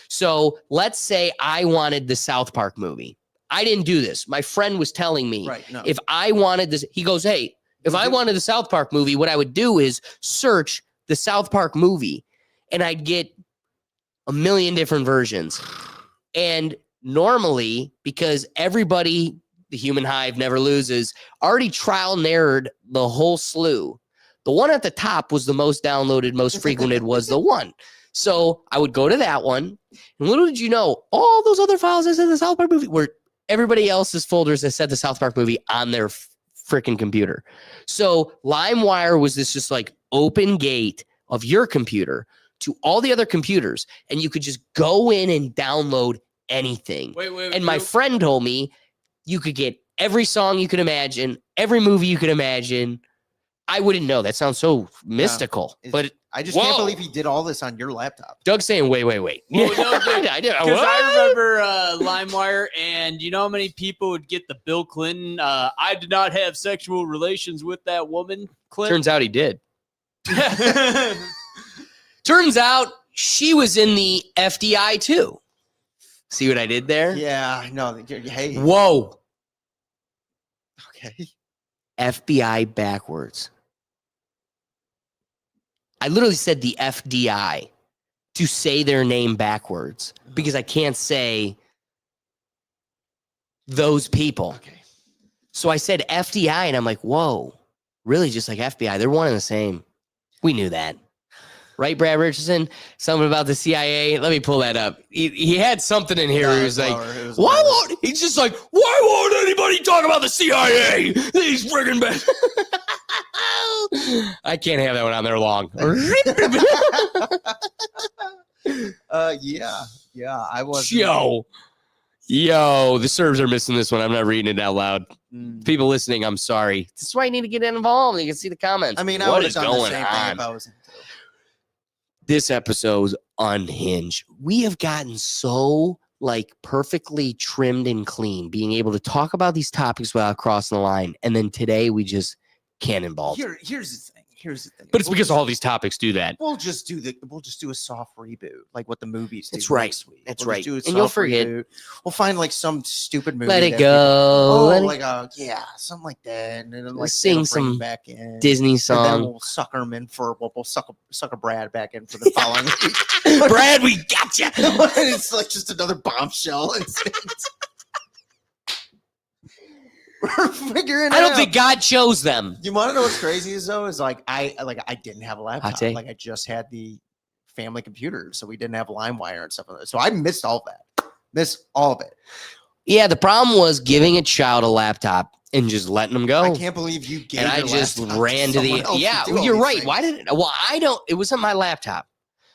So let's say I wanted the South Park movie. I didn't do this. My friend was telling me if I wanted this, he goes, hey, if I wanted the South Park movie, what I would do is search the South Park movie and I'd get a million different versions. And normally, because everybody, the human hive never loses, already trial and errored the whole slew. The one at the top was the most downloaded, most frequented was the one. So I would go to that one. And little did you know, all those other files that said the South Park movie were everybody else's folders that said the South Park movie on their freaking computer. So LimeWire was this just open gate of your computer to all the other computers. And you could just go in and download anything. And my friend told me, you could get every song you could imagine, every movie you could imagine. I wouldn't know. That sounds so mystical. But I just can't believe he did all this on your laptop. Doug's saying, wait. Well, no, I did. Because I remember LimeWire, and you know how many people would get the Bill Clinton, I did not have sexual relations with that woman clip? Turns out he did. Turns out she was in the FDI too. See what I did there? Yeah, no. Hey. Whoa. Okay. FBI backwards. I literally said the FDI to say their name backwards because I can't say those people. Okay. So I said FDI and I'm like, whoa, really just like FBI. They're one and the same. We knew that. Right, Brad Richardson? Something about the CIA. Let me pull that up. He had something in here. He was like, why won't, he's just like, why won't anybody talk about the CIA? These friggin' bad. I can't have that one on there long. Yeah, I was. Yo, the Serbs are missing this one. I'm not reading it out loud. People listening, I'm sorry. This is why you need to get involved. You can see the comments. I mean, I what would have is done the going same thing on? if I was into. This episode's unhinged. We have gotten so like perfectly trimmed and clean, being able to talk about these topics without crossing the line. And then today we just cannonball. Here's the thing. But it's because all these topics do that. We'll just do a soft reboot, like what the movies do. That's right. Next week. That's We'll right. just do a And you'll soft forget. reboot. We'll find like some stupid movie. Let it that go. people- Let it- something like that, and then like Sing it'll bring some back in Disney And then song. we'll sucker them in for we'll sucker Brad back in for the following week. Brad, we got you. It's like just another bombshell. We're figuring. I don't out. think God chose them. You want to know what's crazy is though is like I didn't have a laptop. take. Like I just had the family computer, so we didn't have LimeWire and stuff like that. So I missed all of that. Missed all of it. Yeah, the problem was giving a child a laptop and just letting them go. I can't believe you gave. And I your just laptop ran to the. someone else Yeah, do all you're these right. things. Why did it? Well, I don't. It wasn't my laptop.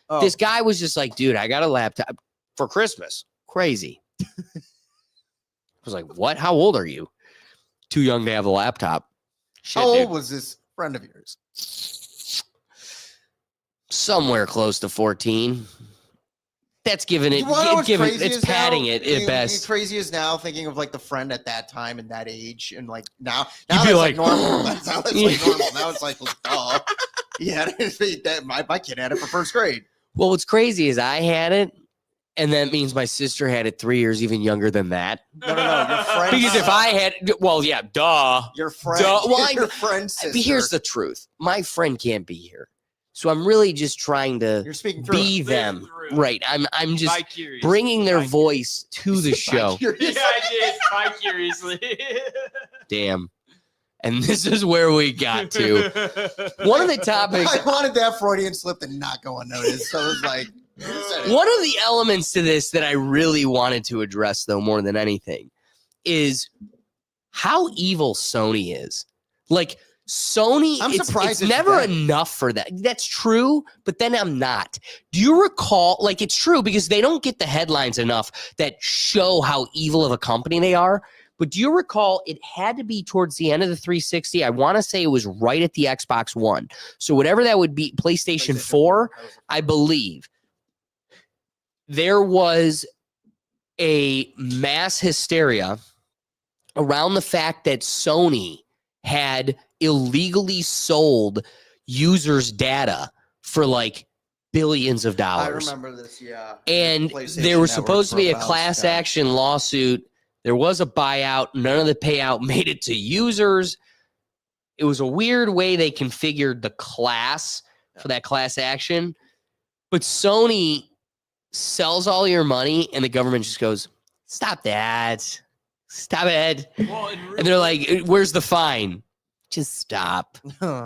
Oh, This guy was just like, dude, I got a laptop for Christmas. Crazy. I was like, what? How old are you? Too young to have a laptop. Shit, how dude. old was this friend of yours? Somewhere close to 14. That's giving it. You wanna know what's crazy It's is padding now? it You- at best. you crazy is now thinking of like the friend at that time and that age, and like now You'd that's be like like, normal. Now that's like normal. Now it's like, duh. Yeah, that my kid had it for first grade. Well, what's crazy is I had it, and that means my sister had it 3 years even younger than that. No, your friend. Because if I had, well, yeah, duh. your friend, Duh. Well, your friend's sister. But here's the truth. My friend can't be here. So I'm really just trying to You're speaking through. be Live them. through. Right. I'm just Vicariously. bringing their Vicariously. voice to the show. Yeah, I did. Vicariously. Damn. And this is where we got to. One of the topics, I wanted that Freudian slip to not go unnoticed. So it was like, one of the elements to this that I really wanted to address, though, more than anything, is how evil Sony is. Like, Sony, I'm it's surprised it's never them. enough for that. That's true, but then I'm not. Do you recall, like, it's true because they don't get the headlines enough that show how evil of a company they are. But do you recall it had to be towards the end of the 360? I want to say it was right at the Xbox One. So whatever that would be, PlayStation 4, I believe. There was a mass hysteria around the fact that Sony had illegally sold users' data for like billions of I dollars. remember this, yeah. And PlayStation there was Network supposed to be a profiles, class yeah. action lawsuit. There was a buyout. None of the payout made it to users. It was a weird way they configured the class for that class action. But Sony sells all your money and the government just goes, stop that. Stop it. Well, And they're like, where's the fine? Just stop.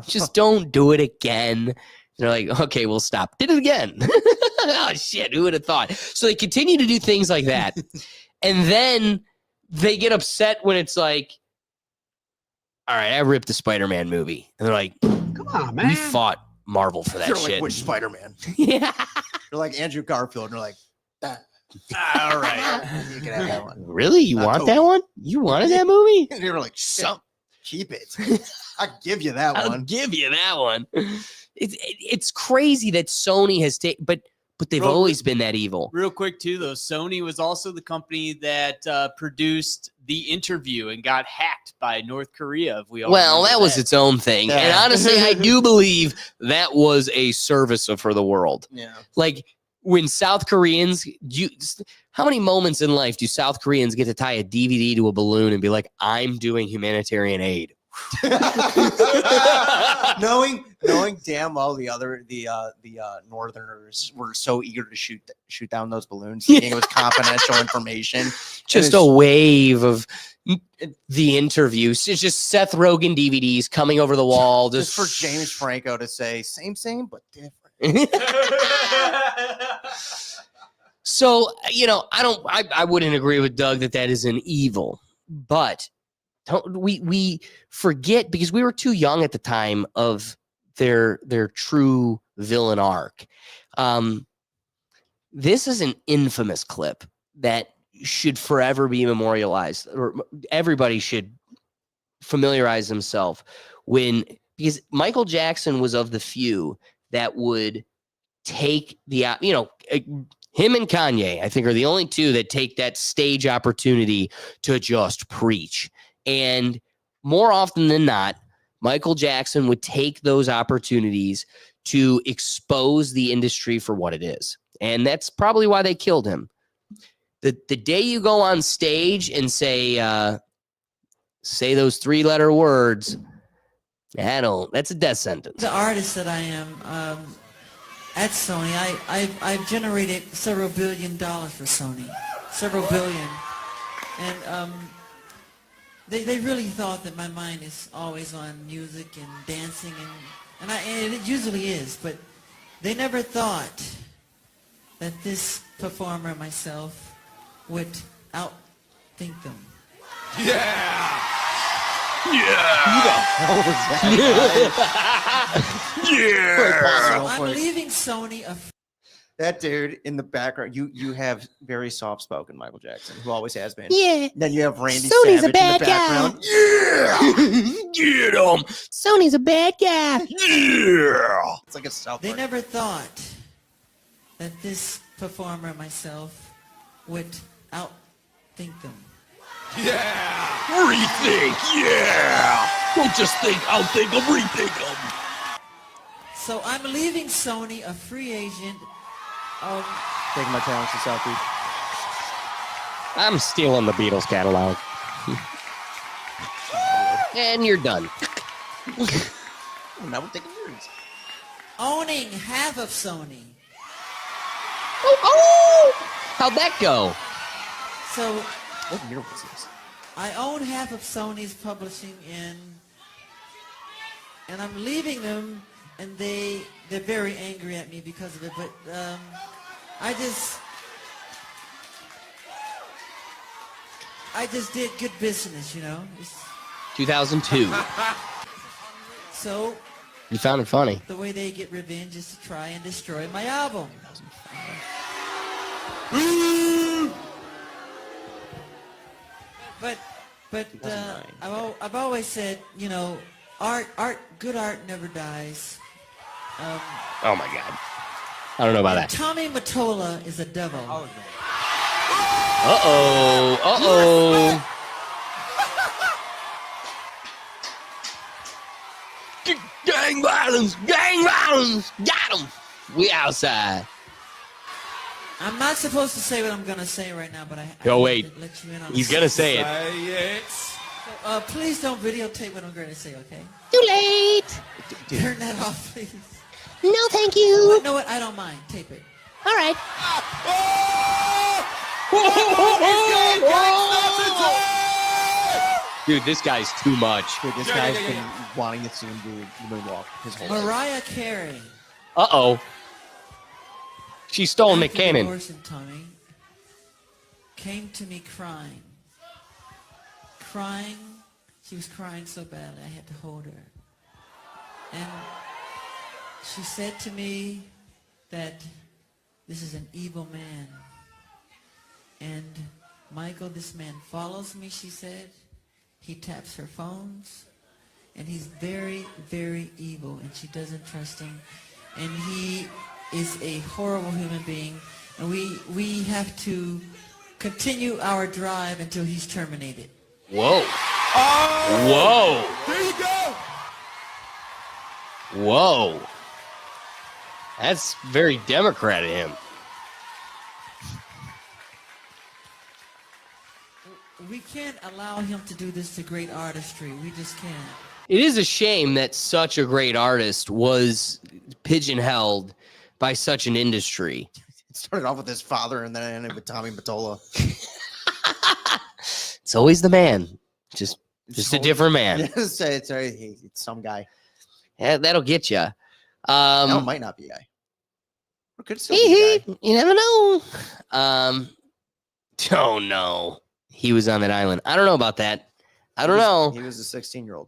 Just don't do it again. They're like, okay, we'll stop. Did it again. Oh, shit. Who would have thought? So they continue to do things like that. And then they get upset when it's like, all right, I ripped the Spider-Man movie. And they're like, Come on, man. we fought Marvel for that They're shit. like, which Spider-Man? Yeah. They're like Andrew Garfield, and they're like, all right. you can have that one. Really? You Not want Toby. that one? You wanted that movie? And they were like, So keep it. I'll give you that I'll one. give you that one. It's crazy that Sony has taken, but they've Bro, always been that evil. Real quick, too, though, Sony was also the company that produced The Interview and got hacked by North Korea. If we all Well, remember that was its own thing. And Yeah. honestly, I do believe that was a service for the world. Yeah. Like when South Koreans, how many moments in life do South Koreans get to tie a DVD to a balloon and be like, I'm doing humanitarian aid? knowing damn well the Northerners were so eager to shoot down those balloons, thinking it was confidential information. Just a wave of The Interview. It's just Seth Rogen DVDs coming over the wall. just for James Franco to say same but different. So, I wouldn't agree with Doug that is an evil, but we forget because we were too young at the time of their true villain arc. This is an infamous clip that should forever be memorialized, or everybody should familiarize himself because Michael Jackson was of the few that would take him and Kanye, I think, are the only two that take that stage opportunity to just preach. And more often than not, Michael Jackson would take those opportunities to expose the industry for what it is. And that's probably why they killed him. The day you go on stage and say those 3-letter words, that's a death sentence. The artist that I am, at Sony, I've generated several $1 billion for Sony, several billion, and they really thought that my mind is always on music and dancing, and it usually is, but they never thought that this performer, myself, would outthink them. Yeah. Yeah. So I'm leaving Sony That dude in the background, you have very soft-spoken Michael Jackson, who always has been. Yeah. Then you have Randy Sony's Savage a bad in the background. guy. Yeah. Get him. Sony's a bad guy. Yeah. It's like a South They Park. never thought that this performer, myself, would outthink them. Yeah. Rethink. Yeah. Don't just think, I'll think them, rethink them. So I'm leaving Sony a free agent. Taking my talents to South Beach. I'm stealing the Beatles catalog. And you're done. Now we're taking turns. Owning half of Sony. Oh! How'd that go? So What year was this? I own half of Sony's publishing and I'm leaving them, and they're very angry at me because of it, but I just did good business, you know. 2002. So You found it funny. the way they get revenge is to try and destroy my album. But I've always said, you know, good art never dies. Oh my God. I don't know about that. Tommy Mottola is a devil. Uh-oh. Uh-oh. Gang violence. Gang violence. Got him. We outside. I'm not supposed to say what I'm going to say right now, but I Oh, have wait. to let you in on He's the going to say it. So, please don't videotape what I'm going to say, okay? Too late. Turn that off, please. No, thank you. You know what? I don't mind. Tape it. All right. Dude, this guy's too much. Dude, this guy's been wanting to see him do the moonwalk his whole life. Mariah Carey. Uh-oh. She stole after McCannon. divorcing Tommy, came to me crying. Crying. She was crying so badly I had to hold her. And she said to me that this is an evil man. And Michael, this man follows me, she said. He taps her phones. And he's very, very evil. And she doesn't trust him. And he is a horrible human being. And we have to continue our drive until he's terminated. Whoa. Whoa. There you go. Whoa. That's very Democrat of him. We can't allow him to do this to great artistry. We just can't. It is a shame that such a great artist was pigeonholed by such an industry. It started off with his father and then it ended with Tommy Mottola. It's always the man. Just a different man. It's some guy. Yeah, that'll get you. No, it might not be a guy. Or could still be a guy. You never know. Oh no. He was on that island. I don't know about that. I don't know. He was a 16-year-old.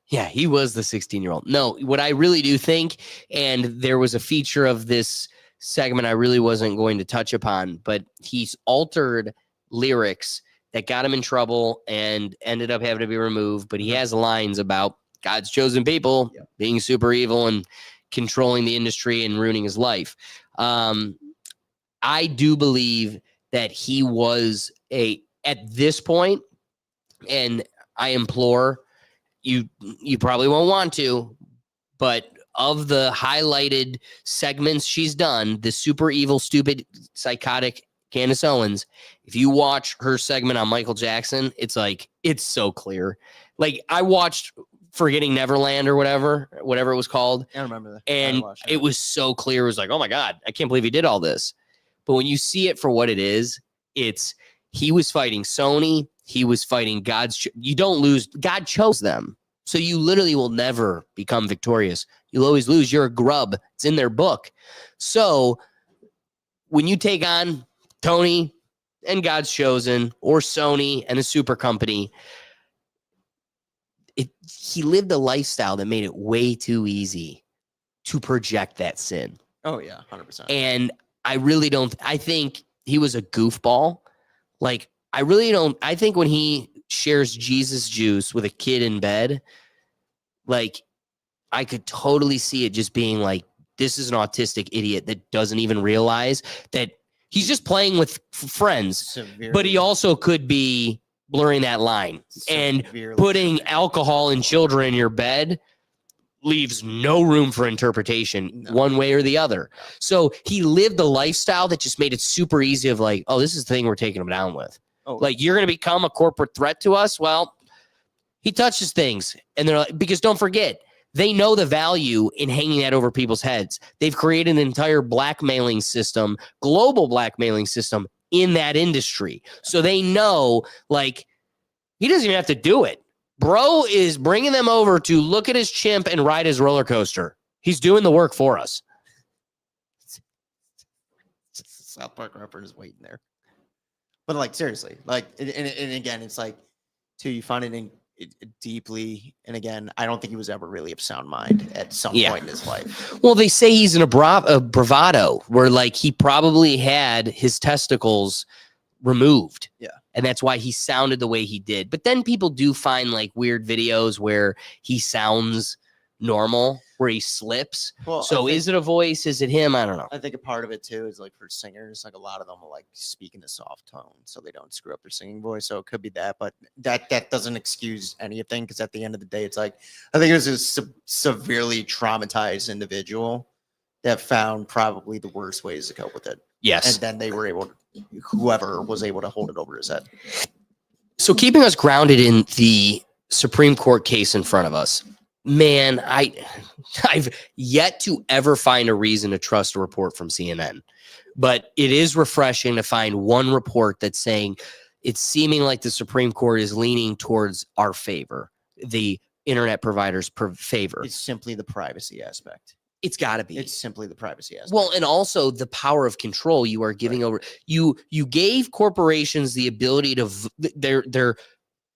Yeah, he was the 16-year-old. No, what I really do think, and there was a feature of this segment I really wasn't going to touch upon, but he's altered lyrics that got him in trouble and ended up having to be removed. But he has lines about God's chosen people being super evil and controlling the industry and ruining his life. I do believe that he was at this point, and I implore you probably won't want to, but of the highlighted segments she's done, the super evil, stupid, psychotic Candace Owens, if you watch her segment on Michael Jackson, it's like, it's so clear. Like, I watched Forgetting Neverland or whatever it was called. I remember that. And it was so clear. It was like, oh my God, I can't believe he did all this. But when you see it for what it is, he was fighting Sony. He was fighting you don't lose. God chose them. So you literally will never become victorious. You'll always lose. You're a grub. It's in their book. So when you take on Tony and God's Chosen or Sony and a super company, he lived a lifestyle that made it way too easy to project that sin. Oh, yeah, 100%. And I think he was a goofball. Like, I think when he shares Jesus juice with a kid in bed, like, I could totally see it just being like, this is an autistic idiot that doesn't even realize that he's just playing with friends, but he also could be blurring that line. And putting alcohol and children in your bed leaves no room for interpretation one way or the other. So he lived a lifestyle that just made it super easy of like, oh, this is the thing we're taking him down with. Like, you're going to become a corporate threat to us? Well, he touches things. And they're like, because don't forget, they know the value in hanging that over people's heads. They've created an entire blackmailing system, global blackmailing system in that industry. So they know, like, he doesn't even have to do it. Bro is bringing them over to look at his chimp and ride his roller coaster. He's doing the work for us. South Park reference is waiting there. But, like, seriously, like, and again, it's like, too, you find it deeply, and again, I don't think he was ever really of sound mind at some point in his life. Well, they say he's in a bravado where, like, he probably had his testicles removed. Yeah. And that's why he sounded the way he did. But then people do find, like, weird videos where he sounds normal, where he slips. Well, so is it a voice? Is it him? I don't know. I think a part of it too is, like, for singers, like, a lot of them will, like, speak in a soft tone so they don't screw up their singing voice. So it could be that, but that doesn't excuse anything, because at the end of the day, it's like, I think it was a severely traumatized individual that found probably the worst ways to cope with it. Yes. And then they were able to, whoever was able to hold it over his head. So keeping us grounded in the Supreme Court case in front of us, man, I've yet to ever find a reason to trust a report from CNN. But it is refreshing to find one report that's saying it's seeming like the Supreme Court is leaning towards our favor, the internet providers' favor. It's simply the privacy aspect. It's got to be. It's simply the privacy aspect. Well, and also the power of control you are giving over. You gave corporations the ability to they're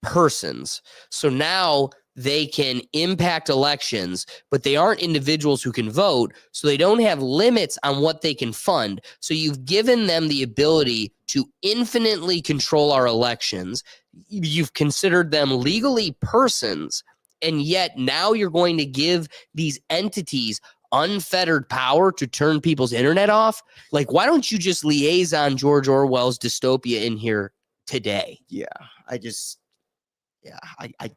persons. So now they can impact elections, but they aren't individuals who can vote. So they don't have limits on what they can fund. So you've given them the ability to infinitely control our elections. You've considered them legally persons. And yet now you're going to give these entities unfettered power to turn people's internet off. Like, why don't you just liaison George Orwell's dystopia in here today? Yeah, I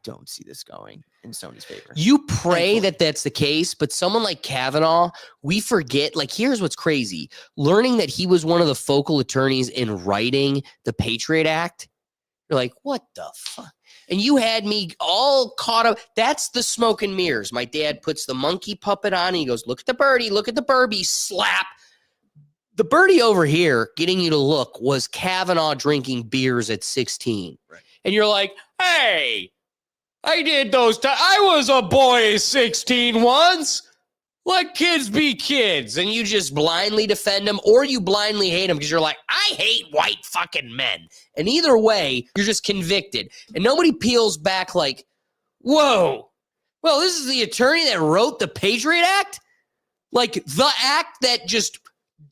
don't see this going in Sony's favor. You pray that that's the case, but someone like Kavanaugh, we forget. Like, here's what's crazy. Learning that he was one of the focal attorneys in writing the Patriot Act, you're like, what the fuck? And you had me all caught up. That's the smoke and mirrors. My dad puts the monkey puppet on and he goes, look at the birdie, look at the Burbie, slap. The birdie over here getting you to look was Kavanaugh drinking beers at 16. Right. And you're like, hey, I did those. I was a boy at 16 once. Let kids be kids. And you just blindly defend them, or you blindly hate them because you're like, I hate white fucking men. And either way, you're just convicted. And nobody peels back like, whoa, well, this is the attorney that wrote the Patriot Act? Like the act that just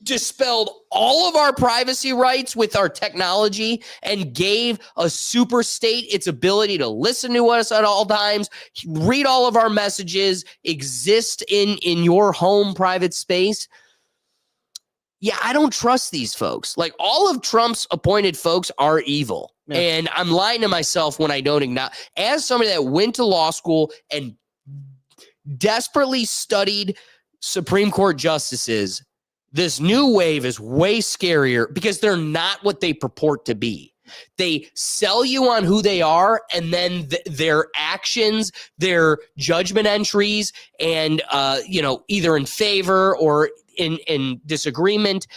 dispelled all of our privacy rights with our technology and gave a super state its ability to listen to us at all times, read all of our messages, exist in your home private space. Yeah, I don't trust these folks. Like, all of Trump's appointed folks are evil. Yeah. And I'm lying to myself when I don't acknowledge. As somebody that went to law school and desperately studied Supreme Court justices, this new wave is way scarier because they're not what they purport to be. They sell you on who they are, and then their actions, their judgment entries, and either in favor or in disagreement,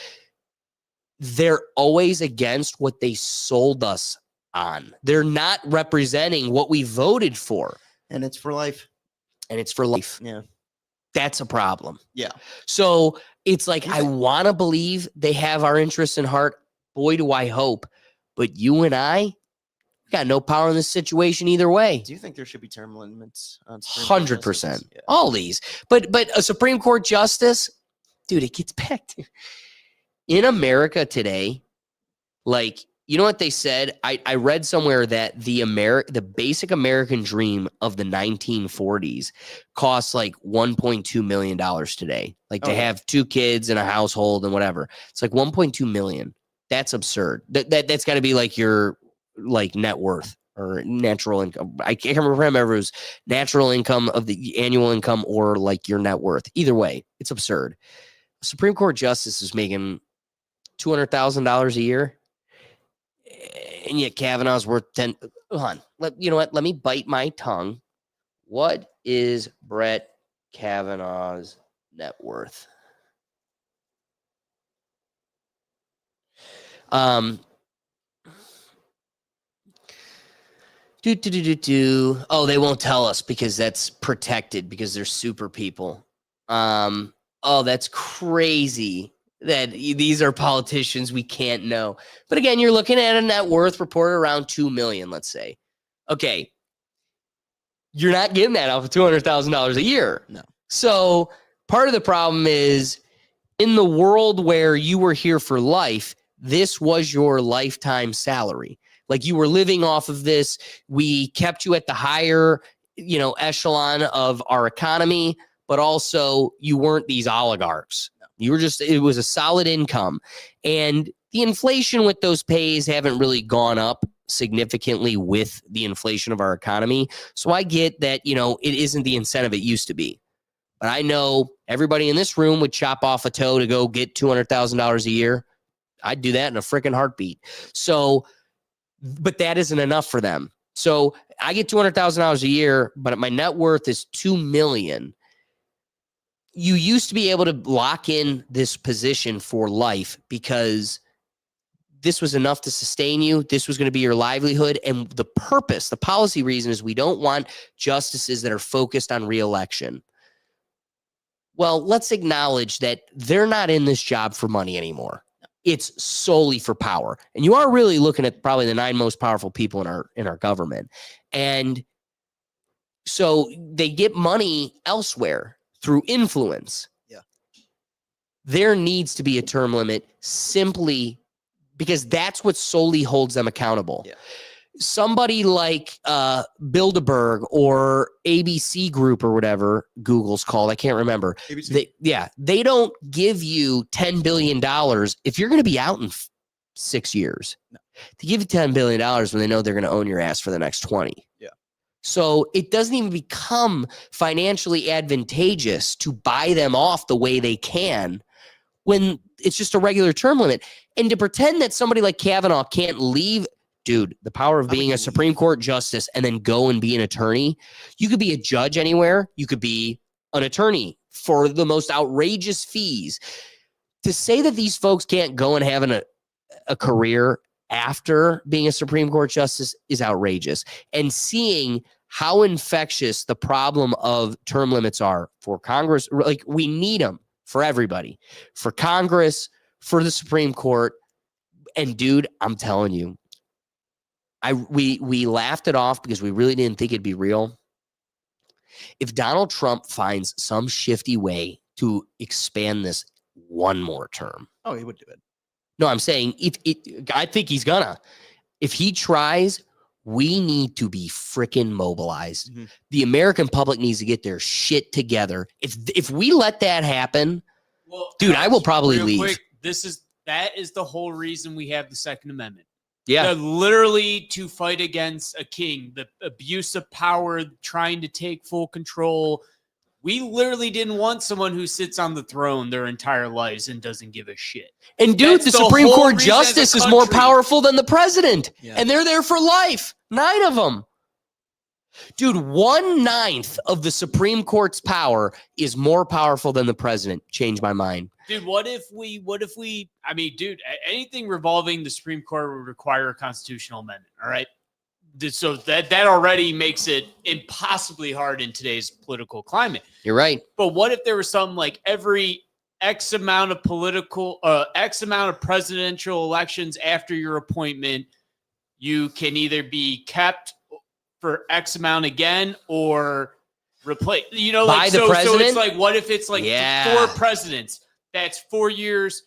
they're always against what they sold us on. They're not representing what we voted for. And it's for life. Yeah. That's a problem. Yeah. So it's like, I want to believe they have our interests in heart. Boy, do I hope. But you and I got no power in this situation either way. Do you think there should be term limits on Supreme Court 100%. justices? Yeah. All these. But a Supreme Court justice, dude, it gets picked. In America today, like, you know what they said? I read somewhere that the basic American dream of the 1940s costs like $1.2 million today. Like, to have 2 kids in a household and whatever. It's like $1.2 million. That's absurd. That's got to be like your like net worth or natural income. I can't remember if it was natural income of the annual income or like your net worth. Either way, it's absurd. A Supreme Court justice is making $200,000 a year. And yet Kavanaugh's worth 10. Hold on. You know what? Let me bite my tongue. What is Brett Kavanaugh's net worth? Oh, they won't tell us because that's protected because they're super people. Oh, that's crazy that these are politicians we can't know. But again, you're looking at a net worth reported around $2 million, let's say. Okay. You're not getting that off of $200,000 a year. No. So part of the problem is, in the world where you were here for life, this was your lifetime salary. Like, you were living off of this. We kept you at the higher, echelon of our economy, but also you weren't these oligarchs. You were it was a solid income. And the inflation with those pays haven't really gone up significantly with the inflation of our economy. So I get that, it isn't the incentive it used to be. But I know everybody in this room would chop off a toe to go get $200,000 a year. I'd do that in a freaking heartbeat. So, but that isn't enough for them. So I get $200,000 a year, but my net worth is $2 million. You used to be able to lock in this position for life because this was enough to sustain you. This was going to be your livelihood. And the purpose, the policy reason is we don't want justices that are focused on reelection. Well, let's acknowledge that they're not in this job for money anymore. It's solely for power. And you are really looking at probably the 9 most powerful people in our government. And so they get money elsewhere through influence. Yeah. There needs to be a term limit simply because that's what solely holds them accountable. Yeah. Somebody like Bilderberg or ABC Group or whatever Google's called, I can't remember. They don't give you $10 billion if you're going to be out in 6 years. No. They give you $10 billion when they know they're going to own your ass for the next 20. Yeah. So it doesn't even become financially advantageous to buy them off the way they can when it's just a regular term limit. And to pretend that somebody like Kavanaugh can't leave, dude, the power of being a Supreme Court justice and then go and be an attorney. You could be a judge anywhere. You could be an attorney for the most outrageous fees. To say that these folks can't go and have a career after being a Supreme Court justice is outrageous. And seeing how infectious the problem of term limits are for Congress, like, we need them for everybody, for Congress, for the Supreme Court. And dude, I'm telling you, we laughed it off because we really didn't think it'd be real. If Donald Trump finds some shifty way to expand this one more term, Oh, he would do it. No, I'm saying I think he's gonna. If he tries, we need to be freaking mobilized. Mhm. The American public needs to get their shit together. If we let that happen, Well, dude, I will probably real leave. quick, that is the whole reason we have the Second Amendment. Yeah. Literally to fight against a king, the abuse of power, trying to take full control. We literally didn't want someone who sits on the throne their entire lives and doesn't give a shit. And dude, That's the the Supreme whole Court reason as a justice is more country. powerful than the president. Yeah. And they're there for life. 9 of them. Dude, 1/9 of the Supreme Court's power is more powerful than the president. Change my mind. Dude, what if we, I mean, dude, anything revolving the Supreme Court would require a constitutional amendment. All right. So that already makes it impossibly hard in today's political climate. You're right. But what if there was something like every X amount of presidential elections after your appointment, you can either be kept for X amount again or replace, By the president? So it's like, what if it's like 4 presidents? That's 4 years.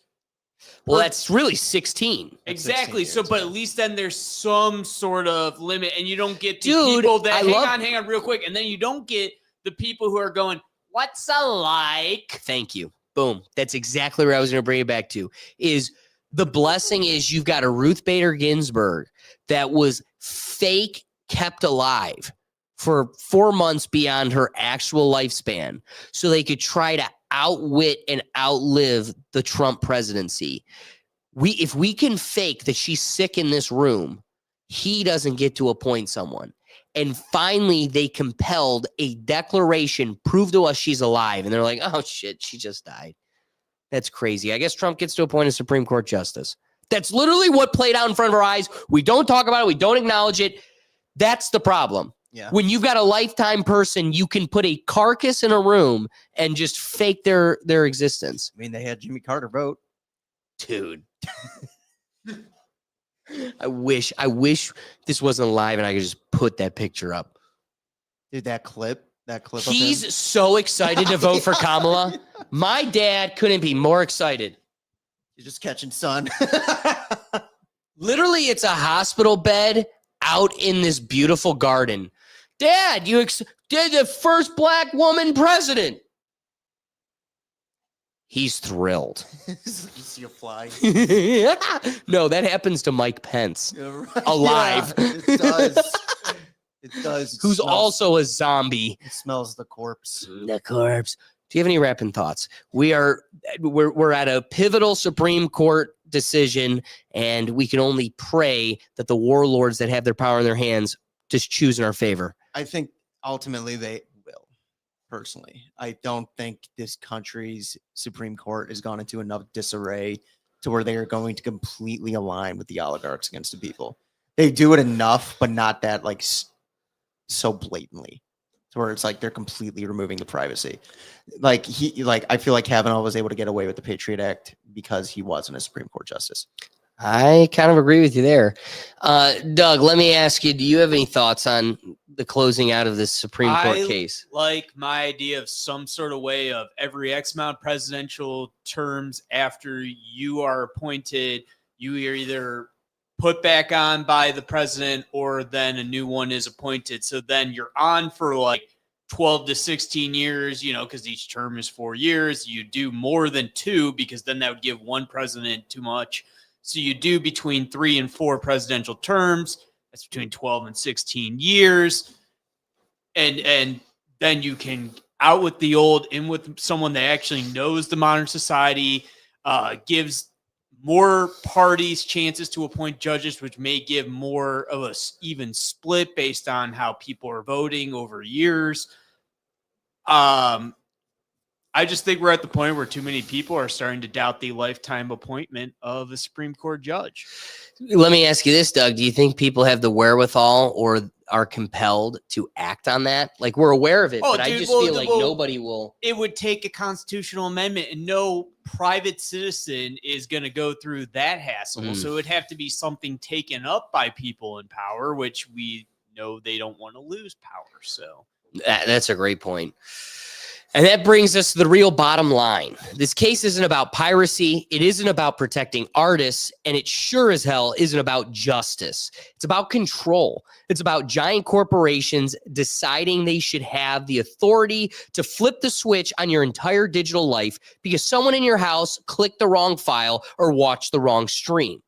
Well, that's really 16. Exactly. 16 So, years, but yeah. at least then there's some sort of limit, and you don't get the Dude, people that I hang on real quick, and then you don't get the people who are going, "What's a like?" Thank you. Boom. That's exactly where I was going to bring it back to. Is the blessing is you've got a Ruth Bader Ginsburg that was fake kept alive for 4 months beyond her actual lifespan, so they could try to outwit and outlive the Trump presidency. If we can fake that she's sick in this room, he doesn't get to appoint someone. And finally, they compelled a declaration, prove to us she's alive. And they're like, oh, shit, she just died. That's crazy. I guess Trump gets to appoint a Supreme Court justice. That's literally what played out in front of our eyes. We don't talk about it. We don't acknowledge it. That's the problem. Yeah. When you've got a lifetime person, you can put a carcass in a room and just fake their existence. I mean, they had Jimmy Carter vote. Dude. I wish this wasn't live and I could just put that picture up. Dude, that clip of him. He's so excited to vote for Kamala. My dad couldn't be more excited. You're just catching sun. Literally, it's a hospital bed out in this beautiful garden. Dad, you did the first black woman president. He's thrilled. You see a fly. No, that happens to Mike Pence. Yeah, right. Alive. Yeah, it does. It does. It Who's smells- also a zombie. It smells the corpse. The corpse. Do you have any rapping thoughts? We're at a pivotal Supreme Court decision, and we can only pray that the warlords that have their power in their hands just choose in our favor. I think ultimately they will. Personally, I don't think this country's Supreme Court has gone into enough disarray to where they are going to completely align with the oligarchs against the people. They do it enough, but not that like so blatantly, to where it's like they're completely removing the privacy. Like I feel like Kavanaugh was able to get away with the Patriot Act because he wasn't a Supreme Court justice. I kind of agree with you there. Doug, let me ask you, do you have any thoughts on the closing out of this Supreme Court case? Like my idea of some sort of way of every X amount of presidential terms after you are appointed, you are either put back on by the president or then a new one is appointed. So then you're on for like 12 to 16 years, because each term is 4 years. You do more than 2 because then that would give one president too much. So you do between 3 and 4 presidential terms. That's between 12 and 16 years. And then you can out with the old, in with someone that actually knows the modern society, gives more parties chances to appoint judges, which may give more of a even split based on how people are voting over years. I just think we're at the point where too many people are starting to doubt the lifetime appointment of a Supreme Court judge. Let me ask you this, Doug. Do you think people have the wherewithal or are compelled to act on that? Like, we're aware of it, but I just feel like nobody will. It would take a constitutional amendment, and no private citizen is going to go through that hassle. So it would have to be something taken up by people in power, which we know they don't want to lose power. So That's a great point. And that brings us to the real bottom line. This case isn't about piracy. It isn't about protecting artists. And it sure as hell isn't about justice. It's about control. It's about giant corporations deciding they should have the authority to flip the switch on your entire digital life because someone in your house clicked the wrong file or watched the wrong stream.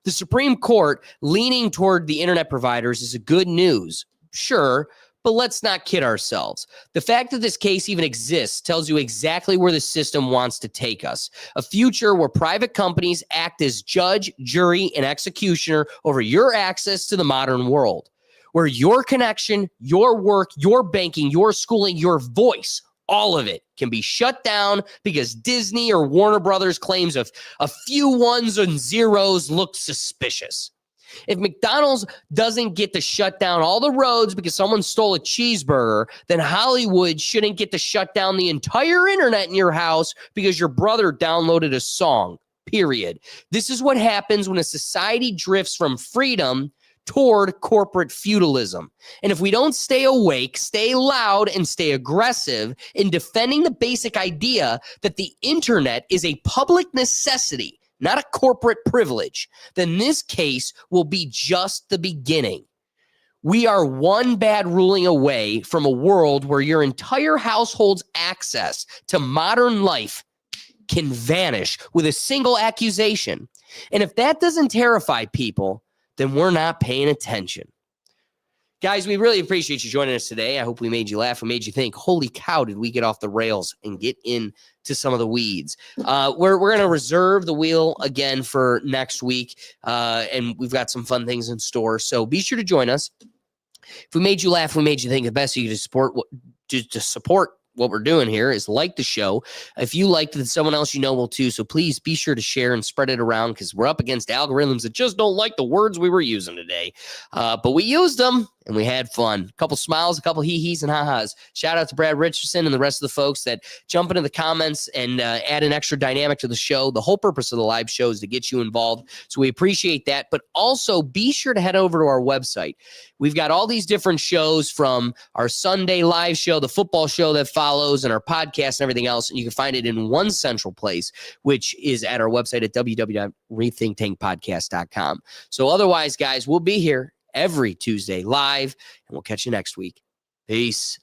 The Supreme Court leaning toward the internet providers is a good news. Sure. But let's not kid ourselves. The fact that this case even exists tells you exactly where the system wants to take us. A future where private companies act as judge, jury, and executioner over your access to the modern world. Where your connection, your work, your banking, your schooling, your voice, all of it can be shut down because Disney or Warner Brothers claims of a few ones and zeros look suspicious. If McDonald's doesn't get to shut down all the roads because someone stole a cheeseburger, then Hollywood shouldn't get to shut down the entire internet in your house because your brother downloaded a song, period. This is what happens when a society drifts from freedom toward corporate feudalism. And if we don't stay awake, stay loud, and stay aggressive in defending the basic idea that the internet is a public necessity, not a corporate privilege, then this case will be just the beginning. We are one bad ruling away from a world where your entire household's access to modern life can vanish with a single accusation. And if that doesn't terrify people, then we're not paying attention. Guys, we really appreciate you joining us today. I hope we made you laugh and made you think, holy cow, did we get off the rails and get into some of the weeds. We're going to reserve the wheel again for next week, and we've got some fun things in store. So be sure to join us. If we made you laugh, we made you think, the best you can support what we're doing here is like the show. If you liked it, someone else you know will too. So please be sure to share and spread it around because we're up against algorithms that just don't like the words we were using today. But we used them and we had fun. A couple smiles, a couple hee-hees and ha-has. Shout out to Brad Richardson and the rest of the folks that jump into the comments and add an extra dynamic to the show. The whole purpose of the live show is to get you involved. So we appreciate that. But also be sure to head over to our website. We've got all these different shows from our Sunday live show, the football show that follows, and our podcast and everything else. And you can find it in one central place, which is at our website at www.rethinktankpodcast.com. So otherwise, guys, we'll be here every Tuesday live, and we'll catch you next week. Peace.